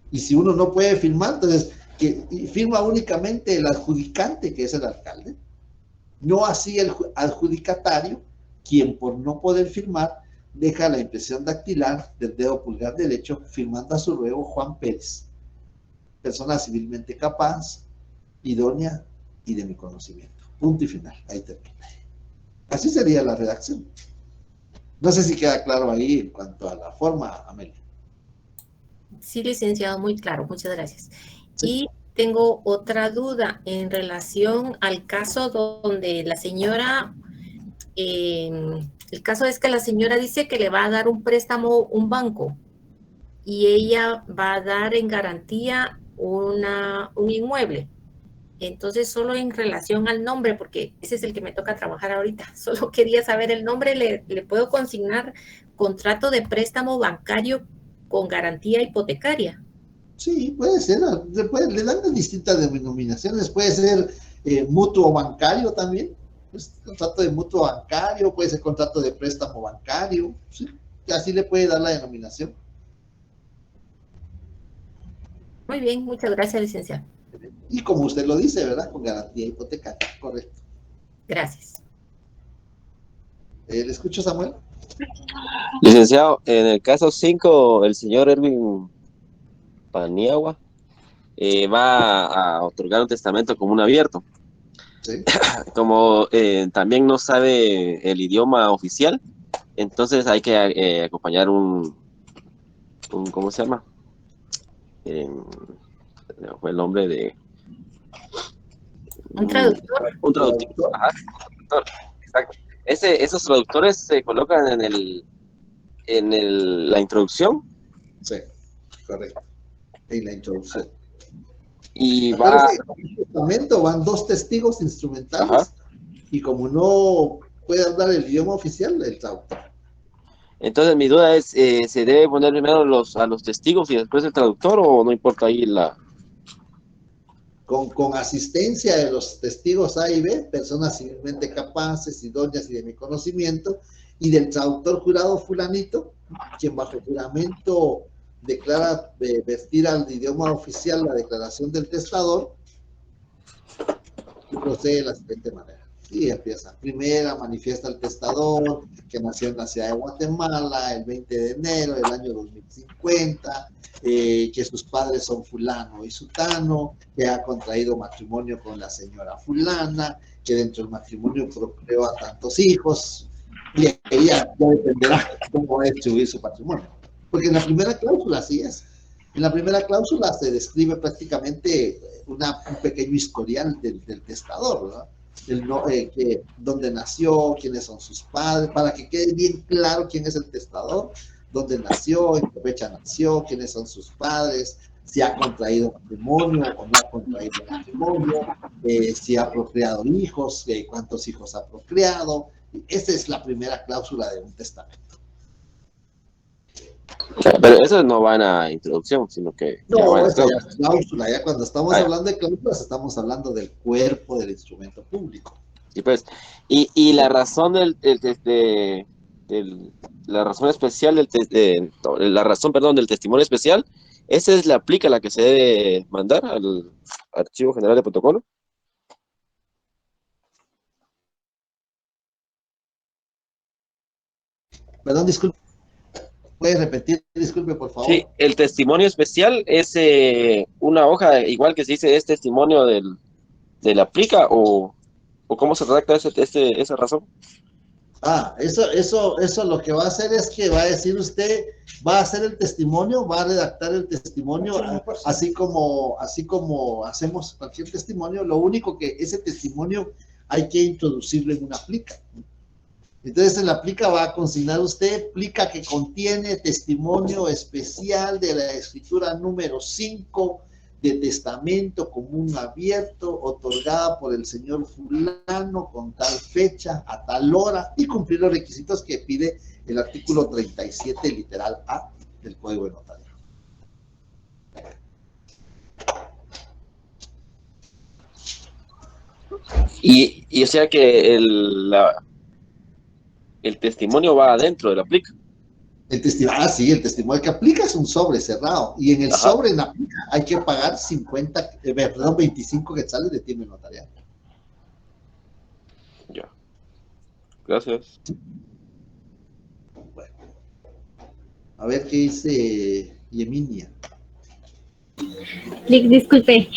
Y si uno no puede firmar, entonces que firma únicamente el adjudicante, que es el alcalde, no así el adjudicatario, quien por no poder firmar deja la impresión dactilar del dedo pulgar derecho, firmando a su ruego Juan Pérez, persona civilmente capaz, idónea y de mi conocimiento. Punto y final. Ahí termina. Así sería la redacción. No sé si queda claro ahí en cuanto a la forma, Amelia. Sí, licenciado, muy claro. Muchas gracias. Sí. Y tengo otra duda en relación al caso donde la señora, el caso es que la señora dice que le va a dar un préstamo un banco y ella va a dar en garantía un inmueble. Entonces, solo en relación al nombre, porque ese es el que me toca trabajar ahorita, solo quería saber el nombre, ¿le puedo consignar contrato de préstamo bancario con garantía hipotecaria? Sí, puede ser, le dan distintas denominaciones, puede ser mutuo bancario también, pues, contrato de mutuo bancario, puede ser contrato de préstamo bancario, sí, así le puede dar la denominación. Muy bien, muchas gracias, licenciado. Y como usted lo dice, ¿verdad? Con garantía hipotecaria, correcto. Gracias. ¿Le escucho, Samuel? Licenciado, en el caso 5, el señor Erwin Paniagua va a otorgar un testamento común abierto. Sí. Como también no sabe el idioma oficial, entonces hay que acompañar un ¿cómo se llama? Fue el nombre de... ¿Un traductor? Un traductor. Ajá, un traductor, exacto. Esos traductores se colocan en la introducción. Sí, correcto. En la introducción. Y va... En el testamento van 2 testigos instrumentales. Ajá. Y como no puede hablar el idioma oficial, el traductor. Entonces mi duda es, ¿se debe poner primero a los testigos y después el traductor o no importa ahí la...? con asistencia de los testigos A y B, personas civilmente capaces, idóneas y de mi conocimiento, y del traductor jurado fulanito, quien bajo juramento declara vestir al idioma oficial la declaración del testador, y procede de la siguiente manera. Y empieza. Primera, manifiesta el testador que nació en la ciudad de Guatemala el 20 de enero del año 2050, que sus padres son fulano y sutano, que ha contraído matrimonio con la señora fulana, que dentro del matrimonio procreó a tantos hijos, y ella ya dependerá cómo va a distribuir su patrimonio. Porque en la primera cláusula así es. En la primera cláusula se describe prácticamente un pequeño historial del testador, ¿verdad? Dónde nació, quiénes son sus padres, para que quede bien claro quién es el testador, dónde nació, en qué fecha nació, quiénes son sus padres, si ha contraído matrimonio o no ha contraído matrimonio, si ha procreado hijos, cuántos hijos ha procreado. Esa es la primera cláusula de un testamento. Pero eso no va en la introducción, sino que... No, esa ya es cláusula. Ya cuando estamos hablando de cláusulas, estamos hablando del cuerpo del instrumento público. Y pues, y la razón la razón especial la razón, perdón, del testimonio especial, esa es la aplica la que se debe mandar al Archivo General de Protocolo. Perdón, disculpe. ¿Puede repetir? Disculpe, por favor. Sí, el testimonio especial es una hoja, igual que se dice, es testimonio de la aplica, o cómo se redacta esa razón. Eso lo que va a hacer es que va a decir usted, va a hacer el testimonio, va a redactar el testimonio, así como hacemos cualquier testimonio. Lo único que ese testimonio hay que introducirlo en una plica. Entonces en la plica va a consignar usted plica que contiene testimonio especial de la escritura número 5 de testamento común abierto otorgada por el señor fulano con tal fecha a tal hora y cumplir los requisitos que pide el artículo 37 literal A del Código de Notario. Y o sea que el testimonio va adentro de la plica. El testimonio que aplica es un sobre cerrado. Y en el sobre, en la aplica, hay que pagar 25 quetzales de tiempo notarial. Ya. Gracias. Bueno. A ver qué dice Yeminia. Disculpe,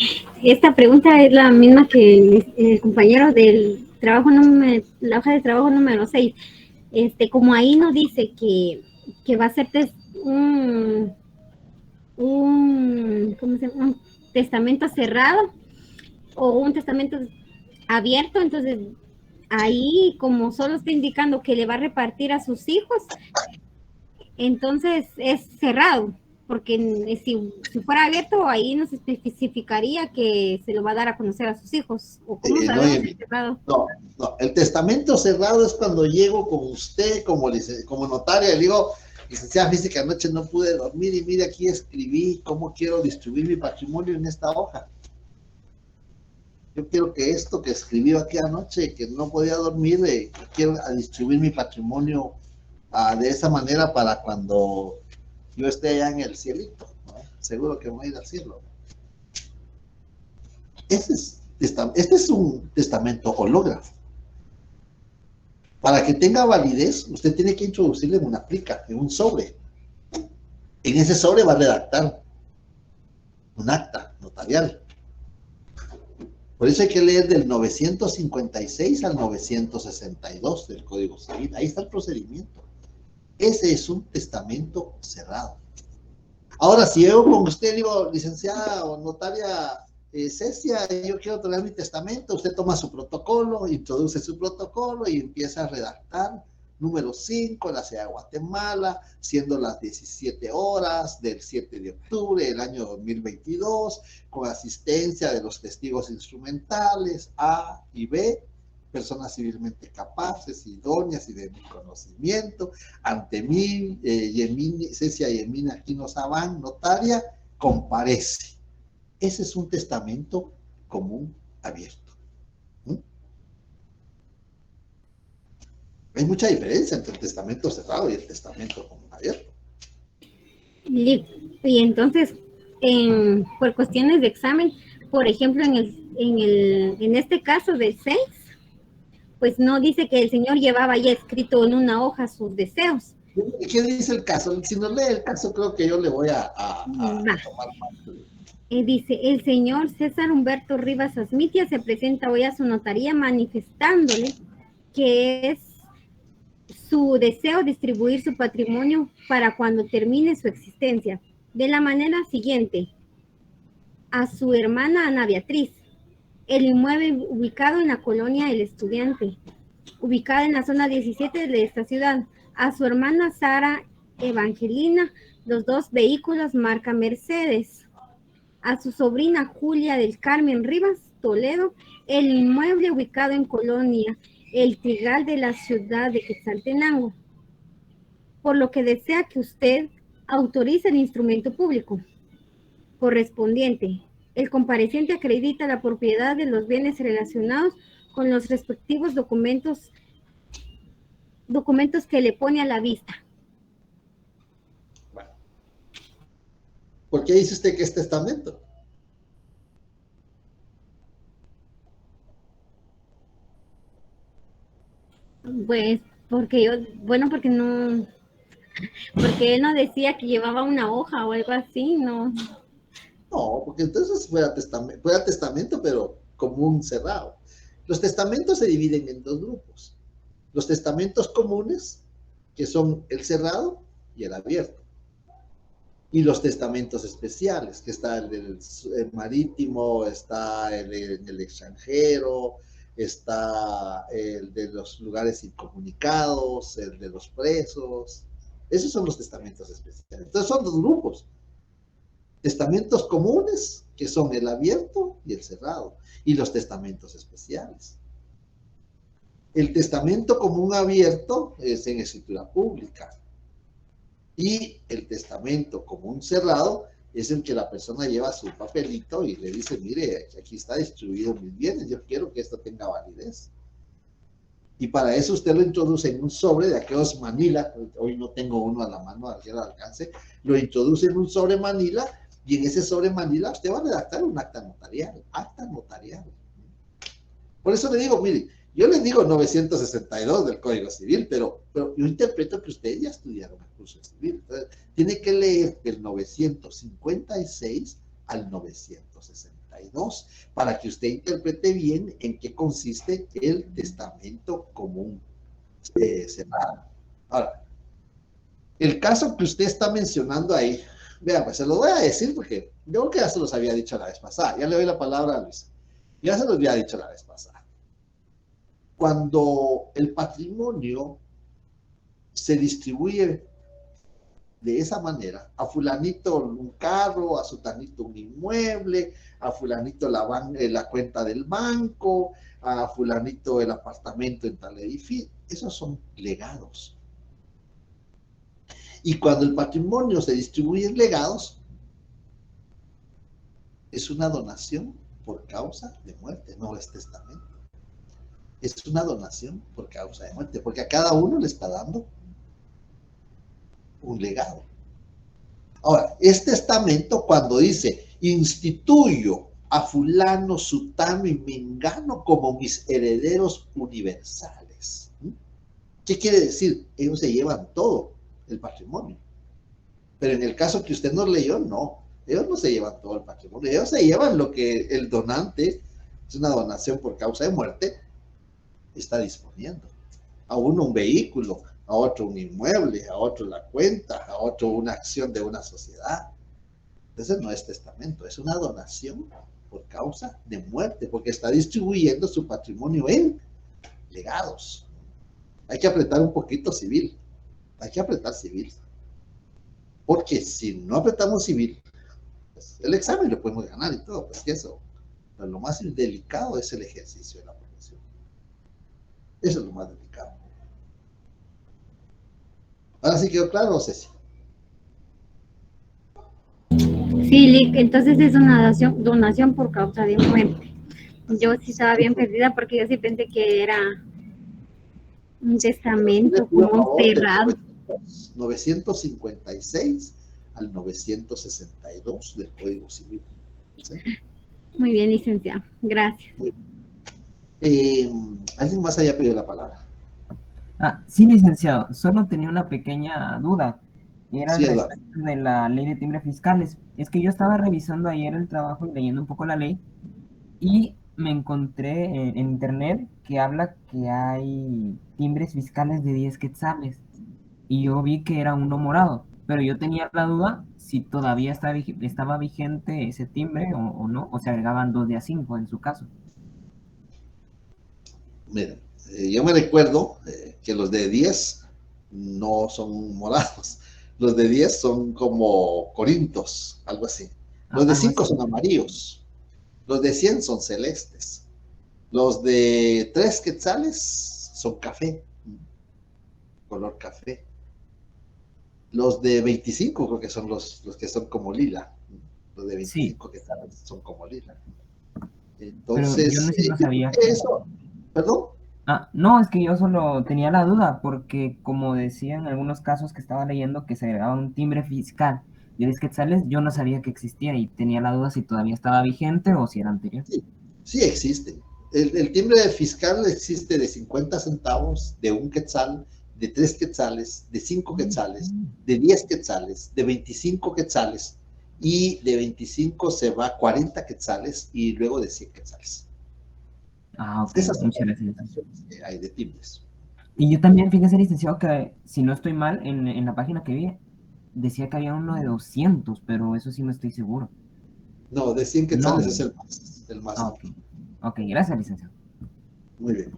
esta pregunta es la misma que el compañero del trabajo la hoja de trabajo número 6. Como ahí nos dice que va a ser un testamento cerrado o un testamento abierto, entonces ahí como solo está indicando que le va a repartir a sus hijos, entonces es cerrado, porque si fuera abierto ahí nos especificaría que se lo va a dar a conocer a sus hijos. ¿O cómo sabemos que es cerrado? No, el testamento cerrado es cuando llego con usted como notaria y le digo, licenciada, fíjese que anoche no pude dormir y mire aquí escribí cómo quiero distribuir mi patrimonio en esta hoja. Yo quiero que esto que escribí aquí anoche, que no podía dormir, quiero distribuir mi patrimonio de esa manera para cuando yo esté allá en el cielito, ¿no? Seguro que voy a ir al cielo. Este es un testamento hológrafo. Para que tenga validez, usted tiene que introducirle en una plica, en un sobre. En ese sobre va a redactar un acta notarial. Por eso hay que leer del 956 al 962 del Código Civil. Ahí está el procedimiento. Ese es un testamento cerrado. Ahora, si yo con usted digo, licenciada o notaria Cecia, yo quiero traer mi testamento, usted toma su protocolo, introduce su protocolo y empieza a redactar número 5 en la ciudad de Guatemala, siendo las 17 horas del 7 de octubre del año 2022, con asistencia de los testigos instrumentales A y B, personas civilmente capaces, idóneas y de mi conocimiento, ante mí, Cecia Yemina Aquino Sabán, notaria, comparece. Ese es un testamento común abierto. ¿Mm? Hay mucha diferencia entre el testamento cerrado y el testamento común abierto. Y entonces, por cuestiones de examen, por ejemplo, en este caso del 6, pues no dice que el señor llevaba ya escrito en una hoja sus deseos. ¿Qué dice el caso? Si no lee el caso, creo que yo le voy a Va. tomar parte. Dice, el señor César Humberto Rivas Asmitia se presenta hoy a su notaría manifestándole que es su deseo distribuir su patrimonio para cuando termine su existencia, de la manera siguiente: a su hermana Ana Beatriz, el inmueble ubicado en la colonia El Estudiante, ubicada en la zona 17 de esta ciudad; a su hermana Sara Evangelina, los 2 vehículos marca Mercedes; a su sobrina Julia del Carmen Rivas Toledo, el inmueble ubicado en colonia El Trigal de la ciudad de Quetzaltenango, por lo que desea que usted autorice el instrumento público correspondiente. El compareciente acredita la propiedad de los bienes relacionados con los respectivos documentos que le pone a la vista. Bueno. ¿Por qué dice usted que es testamento? Pues porque porque él no decía que llevaba una hoja o algo así, no. No, porque entonces fuera testamento, pero común cerrado. Los testamentos se dividen en 2 grupos. Los testamentos comunes, que son el cerrado y el abierto. Y los testamentos especiales, que está el del marítimo, está el del extranjero, está el de los lugares incomunicados, el de los presos. Esos son los testamentos especiales. Entonces son 2 grupos. Testamentos comunes, que son el abierto y el cerrado, y los testamentos especiales. El testamento común abierto es en escritura pública, y el testamento común cerrado es el que la persona lleva su papelito y le dice, mire, aquí está distribuido mis bienes, yo quiero que esto tenga validez. Y para eso usted lo introduce en un sobre de aquellos Manila, hoy no tengo uno a la mano, aquí al alcance, lo introduce en un sobre Manila, y en ese sobre Manila usted va a redactar un acta notarial. Por eso le digo, mire, yo le digo 962 del Código Civil, pero yo interpreto que ustedes ya estudiaron el curso de civil. Entonces, tiene que leer del 956 al 962 para que usted interprete bien en qué consiste el testamento común cerrado. Ahora, el caso que usted está mencionando ahí, vea, pues se lo voy a decir porque yo creo que ya se los había dicho la vez pasada. Ya le doy la palabra a Luis. Ya se los había dicho la vez pasada. Cuando el patrimonio se distribuye de esa manera, a fulanito un carro, a sutanito un inmueble, a fulanito la cuenta del banco, a fulanito el apartamento en tal edificio, esos son legados. Y cuando el patrimonio se distribuye en legados, es una donación por causa de muerte, no es testamento. Es una donación por causa de muerte, porque a cada uno le está dando un legado. Ahora, es testamento cuando dice, instituyo a fulano, sutano y mengano como mis herederos universales. ¿Qué quiere decir? Ellos se llevan todo el patrimonio. Pero en el caso que usted no leyó, no. Ellos no se llevan todo el patrimonio. Ellos se llevan lo que el donante, es una donación por causa de muerte, está disponiendo. A uno un vehículo, a otro un inmueble, a otro la cuenta, a otro una acción de una sociedad. Entonces no es testamento, es una donación por causa de muerte, porque está distribuyendo su patrimonio en legados. Hay que apretar un poquito civil. Hay que apretar civil. Porque si no apretamos civil, pues el examen lo podemos ganar y todo, pues eso. Pero lo más delicado es el ejercicio de la profesión. Eso es lo más delicado. Ahora sí quedó claro, Ceci. Sí, entonces es una donación por causa de muerte. Yo sí estaba bien perdida porque yo sí pensé que era un testamento como un cerrado. 956 al 962 del Código Civil. ¿Sí? Muy bien, licenciado. Gracias. ¿Alguien más haya pedido la palabra? Sí, licenciado. Solo tenía una pequeña duda. Era Sí, al Eduardo. respecto de la ley de timbres fiscales. Es que yo estaba revisando ayer el trabajo y leyendo un poco la ley y me encontré en internet que habla que hay timbres fiscales de 10 quetzales y yo vi que era uno morado, pero yo tenía la duda si todavía estaba vigente ese timbre o no, o se agregaban 2 de a 5 en su caso. Miren, yo me recuerdo que los de 10 no son morados. Los de 10 son como corintos, algo así. Los de 5 son amarillos. Los de 100 son celestes. Los de 3 quetzales son café, color café. Los de 25 creo que son los que son como lila. Los de 25 quetzales son como lila. Entonces, pero yo no sabía eso. ¿Perdón? No, es que yo solo tenía la duda, porque como decía en algunos casos que estaba leyendo que se agregaba un timbre fiscal de 10 quetzales, yo no sabía que existía y tenía la duda si todavía estaba vigente o si era anterior. Sí existe. El timbre fiscal existe de 50 centavos, de 1 quetzal, de 3 quetzales, de 5 quetzales, de 10 quetzales, de 25 quetzales, y de 25 se va a 40 quetzales y luego de 100 quetzales. Ok, Esas son muchas las gracias. que hay de timbres. Y yo también, fíjese, licenciado, que si no estoy mal, en la página que vi, decía que había uno de 200, pero eso sí no estoy seguro. No, de 100 quetzales es el más alto. Ok, gracias, licenciado. Muy bien.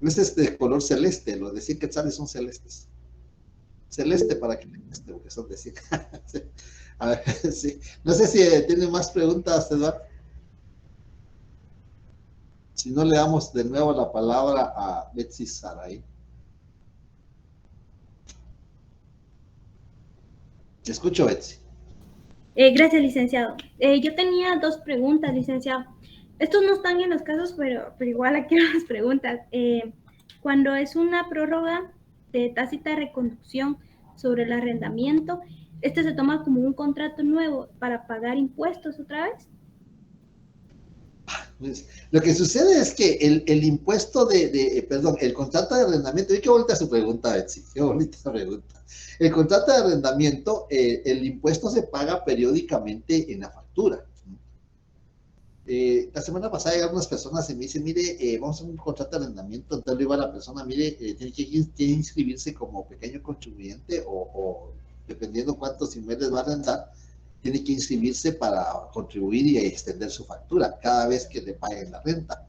Este es de color celeste, los de 100 quetzales son celestes. Celeste para que le guste, porque son de 100. Sí. A ver, sí. No sé si tiene más preguntas, Eduardo. Si no, le damos de nuevo la palabra a Betsy Saray. Te escucho, Betsy. Gracias, licenciado. Yo tenía 2 preguntas, licenciado. Estos no están en los casos, pero igual aquí las preguntas. Cuando es una prórroga de tácita de reconducción sobre el arrendamiento, ¿este se toma como un contrato nuevo para pagar impuestos otra vez? Pues, lo que sucede es que el impuesto perdón, el contrato de arrendamiento, y qué bonita su pregunta, Betsy, qué bonita pregunta. El contrato de arrendamiento, el impuesto se paga periódicamente en la factura. La semana pasada llegaron unas personas y me dicen, mire, vamos a hacer un contrato de arrendamiento. Entonces le digo a la persona, mire, tiene que inscribirse como pequeño contribuyente o dependiendo cuántos inmuebles va a arrendar, tiene que inscribirse para contribuir y extender su factura cada vez que le paguen la renta.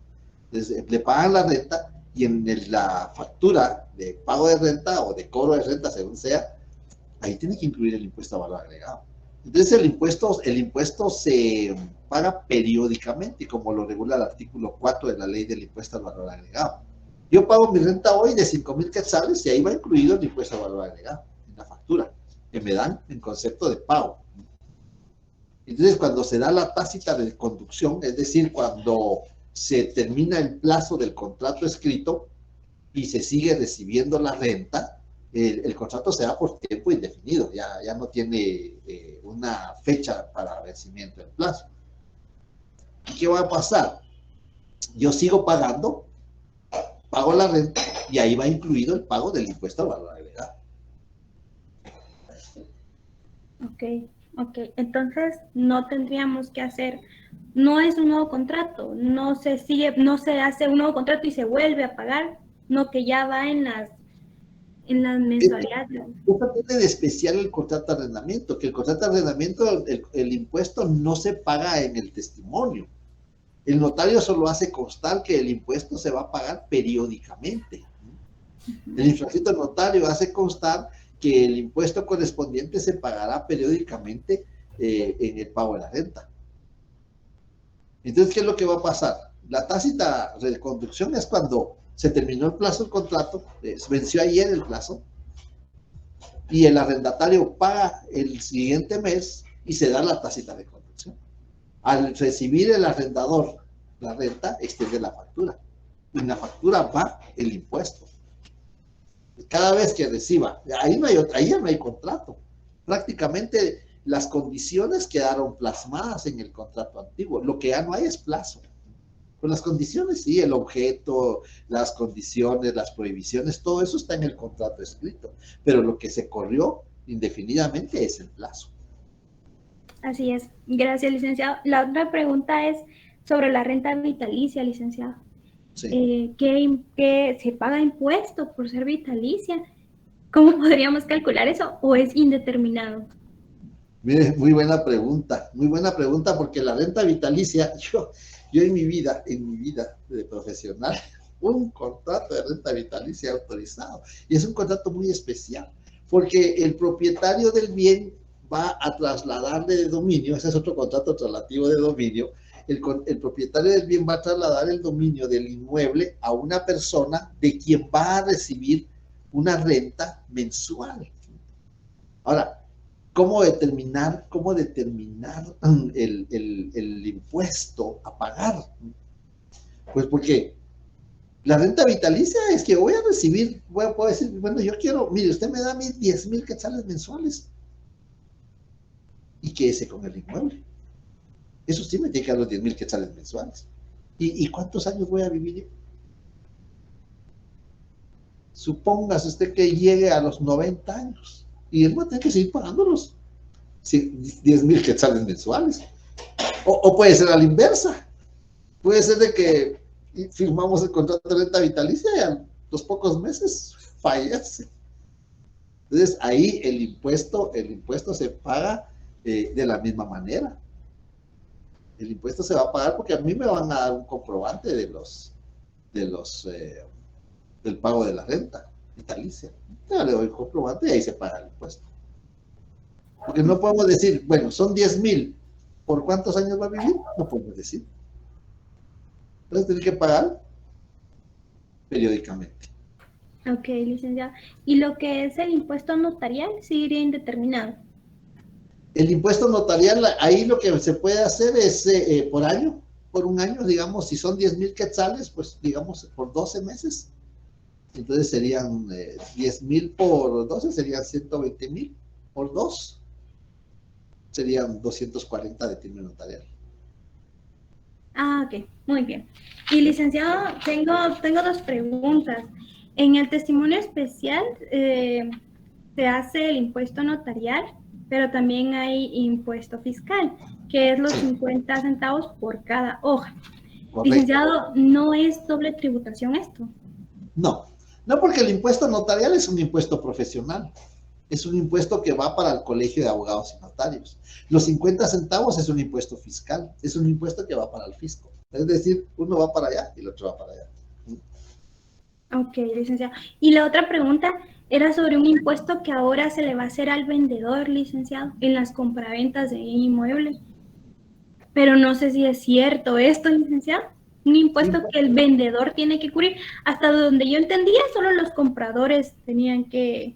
Entonces, le pagan la renta y en la factura de pago de renta o de cobro de renta, según sea, ahí tiene que incluir el impuesto a valor agregado. Entonces, el impuesto se paga periódicamente, como lo regula el artículo 4 de la ley del impuesto al valor agregado. Yo pago mi renta hoy de 5,000 quetzales y ahí va incluido el impuesto al valor agregado en la factura que me dan en concepto de pago. Entonces, cuando se da la tácita de conducción, es decir, cuando se termina el plazo del contrato escrito y se sigue recibiendo la renta, el contrato se da por tiempo indefinido, ya no tiene una fecha para vencimiento del plazo. ¿Y qué va a pasar? Yo sigo pagando, pago la renta y ahí va incluido el pago del impuesto al valor agregado. Ok, entonces no tendríamos que hacer, no es un nuevo contrato, no se hace un nuevo contrato y se vuelve a pagar, no, que ya va en las mensualidades. Esto tiene de especial el contrato de arrendamiento, que el contrato de arrendamiento, el impuesto no se paga en el testimonio. El notario solo hace constar que el impuesto se va a pagar periódicamente. El infracito notario hace constar que el impuesto correspondiente se pagará periódicamente en el pago de la renta. Entonces, ¿qué es lo que va a pasar? La tácita de conducción es cuando se terminó el plazo del contrato, venció ayer el plazo, y el arrendatario paga el siguiente mes y se da la tácita de conducción. Al recibir el arrendador la renta extiende la factura. Y en la factura va el impuesto. Cada vez que reciba, ahí ya no hay contrato. Prácticamente las condiciones quedaron plasmadas en el contrato antiguo. Lo que ya no hay es plazo. Con las condiciones, sí, el objeto, las condiciones, las prohibiciones, todo eso está en el contrato escrito. Pero lo que se corrió indefinidamente es el plazo. Así es. Gracias, licenciado. La otra pregunta es sobre la renta vitalicia, licenciado. Sí. ¿Que se paga impuesto por ser vitalicia? ¿Cómo podríamos calcular eso o es indeterminado? Mire, muy buena pregunta porque la renta vitalicia, yo en mi vida de profesional, un contrato de renta vitalicia autorizado, y es un contrato muy especial, porque el propietario del bien va a trasladarle de dominio, ese es otro contrato traslativo de dominio, el propietario del bien va a trasladar el dominio del inmueble a una persona de quien va a recibir una renta mensual. Ahora, ¿cómo determinar el impuesto a pagar? Pues porque la renta vitalicia es que voy a recibir, puedo decir, bueno, yo quiero, mire, usted me da 10,000 quetzales mensuales y quédese con el inmueble. Eso sí me tiene que dar los 10,000 quetzales mensuales. ¿Y cuántos años voy a vivir yo? Supóngase usted que llegue a los 90 años y él va a tener que seguir pagándolos 10,000 quetzales mensuales. O puede ser a la inversa. Puede ser de que firmamos el contrato de renta vitalicia y a los pocos meses fallece. Entonces ahí el impuesto se paga de la misma manera. El impuesto se va a pagar porque a mí me van a dar un comprobante del pago de la renta vitalicia. Ya le doy el comprobante y ahí se paga el impuesto. Porque no podemos decir, bueno, son 10,000, ¿por cuántos años va a vivir? No podemos decir. Entonces tiene que pagar periódicamente. Ok, licenciado. ¿Y lo que es el impuesto notarial seguiría indeterminado? El impuesto notarial, ahí lo que se puede hacer es por un año, digamos, si son 10,000 quetzales, pues digamos por 12 meses. Entonces serían 10,000 por 12, serían 120,000 por 2. Serían 240 de timbre notarial. Ah, ok, muy bien. Y licenciado, tengo dos preguntas. En el testimonio especial se hace el impuesto notarial, pero también hay impuesto fiscal, que es los 50 centavos por cada hoja. Correcto. Licenciado, ¿no es doble tributación esto? No, porque el impuesto notarial es un impuesto profesional. Es un impuesto que va para el colegio de abogados y notarios. Los 50 centavos es un impuesto fiscal, es un impuesto que va para el fisco. Es decir, uno va para allá y el otro va para allá. Ok, licenciado. Y la otra pregunta era sobre un impuesto que ahora se le va a hacer al vendedor, licenciado, en las compraventas de inmueble. Pero no sé si es cierto esto, licenciado. Un impuesto que el vendedor tiene que cubrir. Hasta donde yo entendía, solo los compradores tenían que...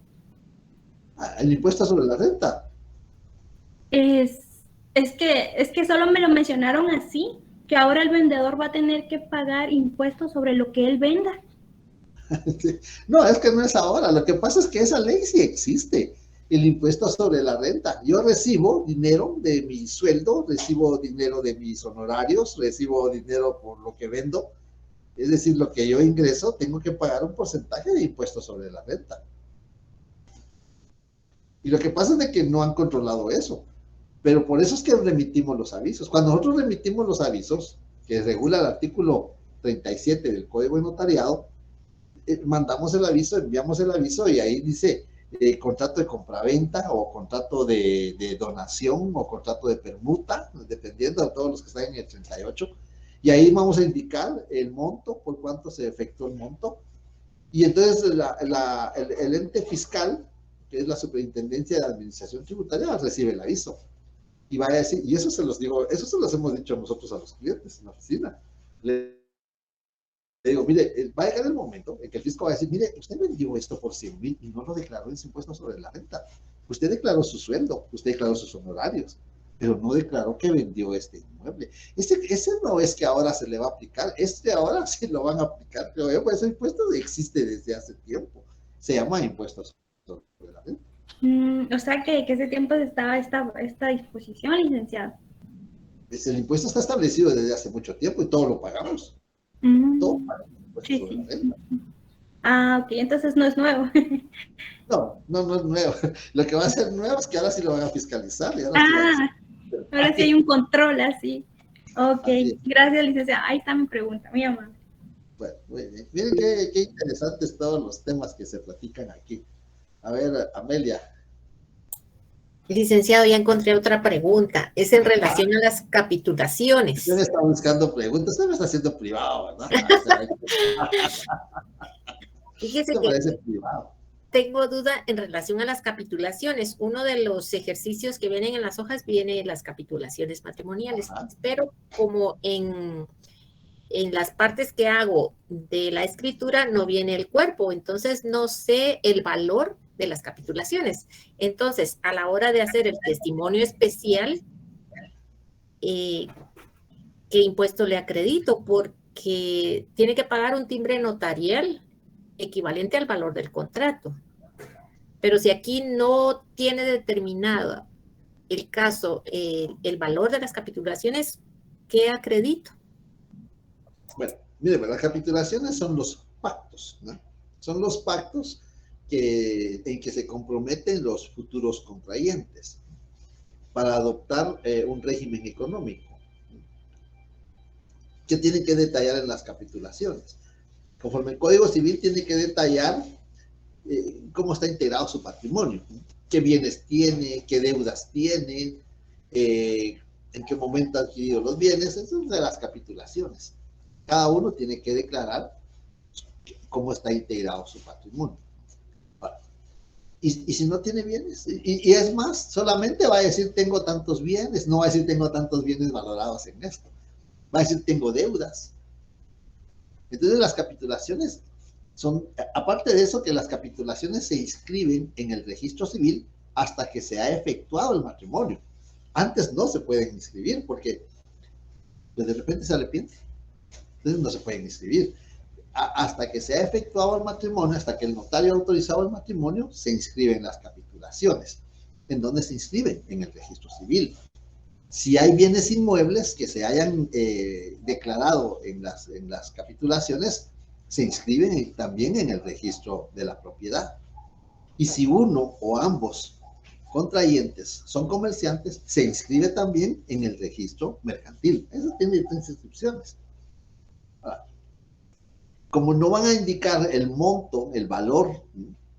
¿El impuesto sobre la renta? Es que solo me lo mencionaron así, que ahora el vendedor va a tener que pagar impuestos sobre lo que él venda. No, es que no es ahora. Lo que pasa es que esa ley sí existe, el impuesto sobre la renta. Yo recibo dinero de mi sueldo, recibo dinero de mis honorarios, recibo dinero por lo que vendo. Es decir, lo que yo ingreso, tengo que pagar un porcentaje de impuesto sobre la renta. Y lo que pasa es de que no han controlado eso. Pero por eso es que remitimos los avisos. Cuando nosotros remitimos los avisos, que regula el artículo 37 del Código de Notariado, mandamos el aviso, enviamos el aviso y ahí dice contrato de compraventa o contrato de donación o contrato de permuta, dependiendo de todos los que están en el 38. Y ahí vamos a indicar el monto, por cuánto se efectuó el monto. Y entonces el ente fiscal, que es la Superintendencia de Administración Tributaria, recibe el aviso. Y va a decir, y eso se los digo, eso se los hemos dicho nosotros a los clientes en la oficina. Le digo, mire, va a llegar el momento en que el fisco va a decir, mire, usted vendió esto por 100,000 y no lo declaró en su impuesto sobre la renta. Usted declaró su sueldo, usted declaró sus honorarios. pero no declaró que vendió este inmueble. Ese no es que ahora se le va a aplicar, ahora sí lo van a aplicar, pero yo, pues ese impuesto existe desde hace tiempo, se llama impuesto sobre la renta. O sea que ese tiempo estaba esta disposición, licenciado. El impuesto está establecido desde hace mucho tiempo y todos lo pagamos. Todo pagamos impuesto Sí, sobre sí. la renta. Ah, ok, entonces no es nuevo. No es nuevo. Lo que va a ser nuevo es que ahora sí lo van a fiscalizar. Y ahora sí van a decir, ahora sí hay un control así. Ok, Así es. gracias, licenciada. Ahí está mi pregunta, muy amable. Bueno, muy bien. Miren qué interesantes todos los temas que se platican aquí. A ver, Amelia. Licenciado, ya encontré otra pregunta. Es en relación a las capitulaciones. Usted me está buscando preguntas, usted me está haciendo privado, ¿verdad? Fíjese Esto que parece privado. tengo duda en relación a las capitulaciones. Uno de los ejercicios que vienen en las hojas viene las capitulaciones matrimoniales, Ajá. pero como en las partes que hago de la escritura no viene el cuerpo, entonces no sé el valor de las capitulaciones. Entonces, a la hora de hacer el testimonio especial, ¿qué impuesto le acredito? Porque tiene que pagar un timbre notarial equivalente al valor del contrato. Pero si aquí no tiene determinado el caso, el valor de las capitulaciones, ¿qué acredito? Bueno, mire, las capitulaciones son los pactos, ¿no? Son los pactos en que se comprometen los futuros contrayentes para adoptar un régimen económico que tienen que detallar en las capitulaciones. Conforme el Código Civil tiene que detallar cómo está integrado su patrimonio, qué bienes tiene, qué deudas tiene, en qué momento ha adquirido los bienes, eso es de las capitulaciones. Cada uno tiene que declarar cómo está integrado su patrimonio. Y si no tiene bienes, y es más, solamente va a decir tengo tantos bienes, no va a decir tengo tantos bienes valorados en esto, va a decir tengo deudas. Entonces las capitulaciones son, aparte de eso, que las capitulaciones se inscriben en el registro civil hasta que se ha efectuado el matrimonio. Antes no se pueden inscribir porque pues, de repente se arrepiente. Entonces no se pueden inscribir. Hasta que se ha efectuado el matrimonio, hasta que el notario ha autorizado el matrimonio, se inscriben las capitulaciones. ¿En dónde se inscriben? En el registro civil. Si hay bienes inmuebles que se hayan declarado en las capitulaciones, se inscriben también en el registro de la propiedad. Y si uno o ambos contrayentes son comerciantes, se inscribe también en el registro mercantil. Eso tiene 3 inscripciones. Como no van a indicar el monto, el valor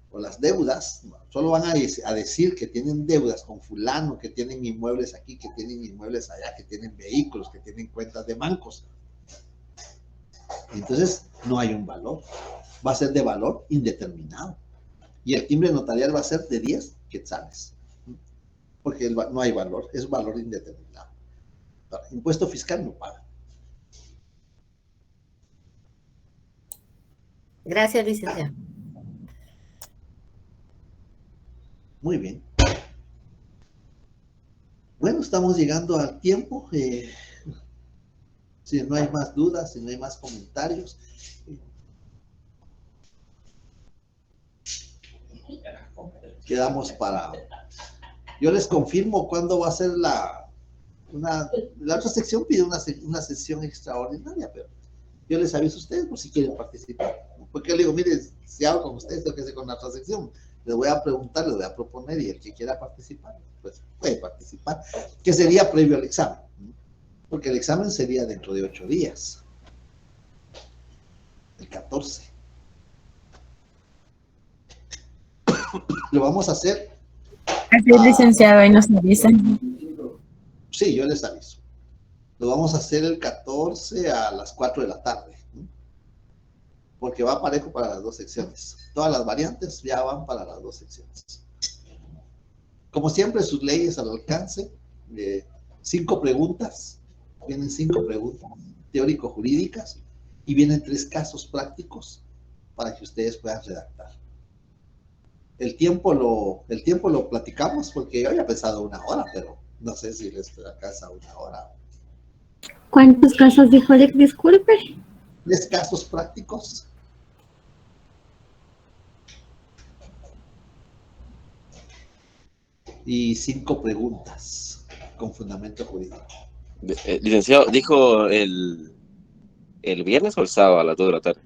o las deudas, solo van a decir que tienen deudas con fulano, que tienen inmuebles aquí, que tienen inmuebles allá, que tienen vehículos, que tienen cuentas de bancos. Entonces, no hay un valor. Va a ser de valor indeterminado. Y el timbre notarial va a ser de 10 quetzales. Porque no hay valor, es valor indeterminado. Ahora, impuesto fiscal no paga. Gracias, licenciado. Muy bien. Bueno, estamos llegando al tiempo. Si no hay más dudas, si no hay más comentarios. Quedamos para... Yo les confirmo cuándo va a ser la otra sección. Pide una sesión extraordinaria, pero yo les aviso a ustedes por si quieren participar. Porque yo le digo, mire, si hago con ustedes, tengo que hacer con la otra sección. Les voy a preguntar, les voy a proponer, y el que quiera participar, pues puede participar, que sería previo al examen, porque el examen sería dentro de 8 días, el 14. Lo vamos a hacer. Así es, licenciado, ahí nos avisan. Sí, yo les aviso. Lo vamos a hacer el 14 a las 4 de la tarde, porque va parejo para las 2 secciones. Todas las variantes ya van para las 2 secciones. Como siempre, sus leyes al alcance. 5 preguntas. Vienen 5 preguntas teórico-jurídicas y vienen 3 casos prácticos para que ustedes puedan redactar. El tiempo lo platicamos porque yo había pensado 1 hora, pero No sé si les alcanza una hora. ¿Cuántos casos dijo Alex? Disculpe. 10 casos prácticos. Y 5 preguntas con fundamento jurídico. Licenciado, ¿dijo el viernes o el sábado a las 2 de la tarde?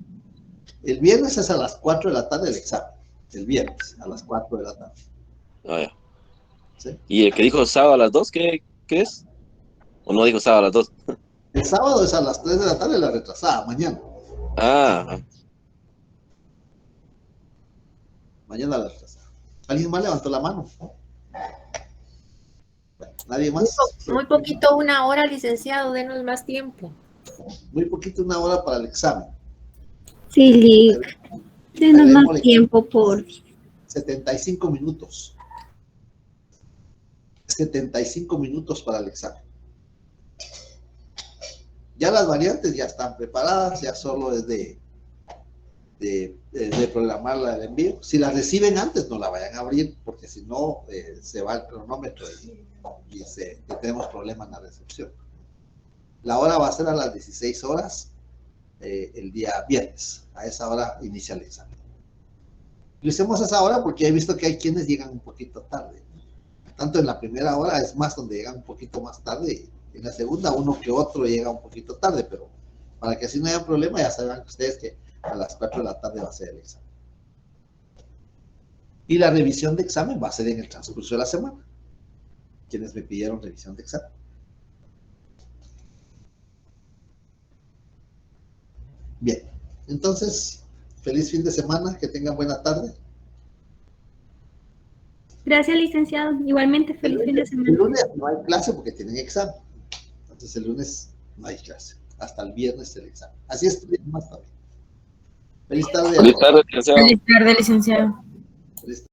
El viernes es a las 4 de la tarde el examen. El viernes a las 4 de la tarde. Ah, ya. ¿Sí? ¿Y el que dijo sábado a las 2, qué es? ¿O no dijo sábado a las 2? El sábado es a las 3 de la tarde la retrasada, mañana. Ah, Mañana la retrasada. ¿Alguien más levantó la mano? Bueno, ¿nadie más? Muy poquito, una hora, licenciado, denos más tiempo. Muy poquito, una hora para el examen. Sí, Lick. Denos más tiempo, por 75 minutos. 75 minutos para el examen. Ya las variantes ya están preparadas, ya solo es de programarla el envío. Si la reciben antes, no la vayan a abrir, porque si no, se va el cronómetro y tenemos problemas en la recepción. La hora va a ser a las 16 horas el día viernes. A esa hora inicia el examen. Utilicemos esa hora porque he visto que hay quienes llegan un poquito tarde. Tanto en la primera hora es más donde llegan un poquito más tarde. En la segunda, uno que otro llega un poquito tarde, pero para que así no haya problema, ya sabrán ustedes que a las 4 de la tarde va a ser el examen. Y la revisión de examen va a ser en el transcurso de la semana. Quienes me pidieron revisión de examen. Bien, entonces, feliz fin de semana, que tengan buena tarde. Gracias, licenciado. Igualmente, feliz fin de semana. El lunes no hay clase porque tienen examen. Entonces, el lunes no hay clase. Hasta el viernes el examen. Así estudian más tarde. Feliz tarde. Feliz tarde, licenciado. Feliz tarde, licenciado. Feliz tarde.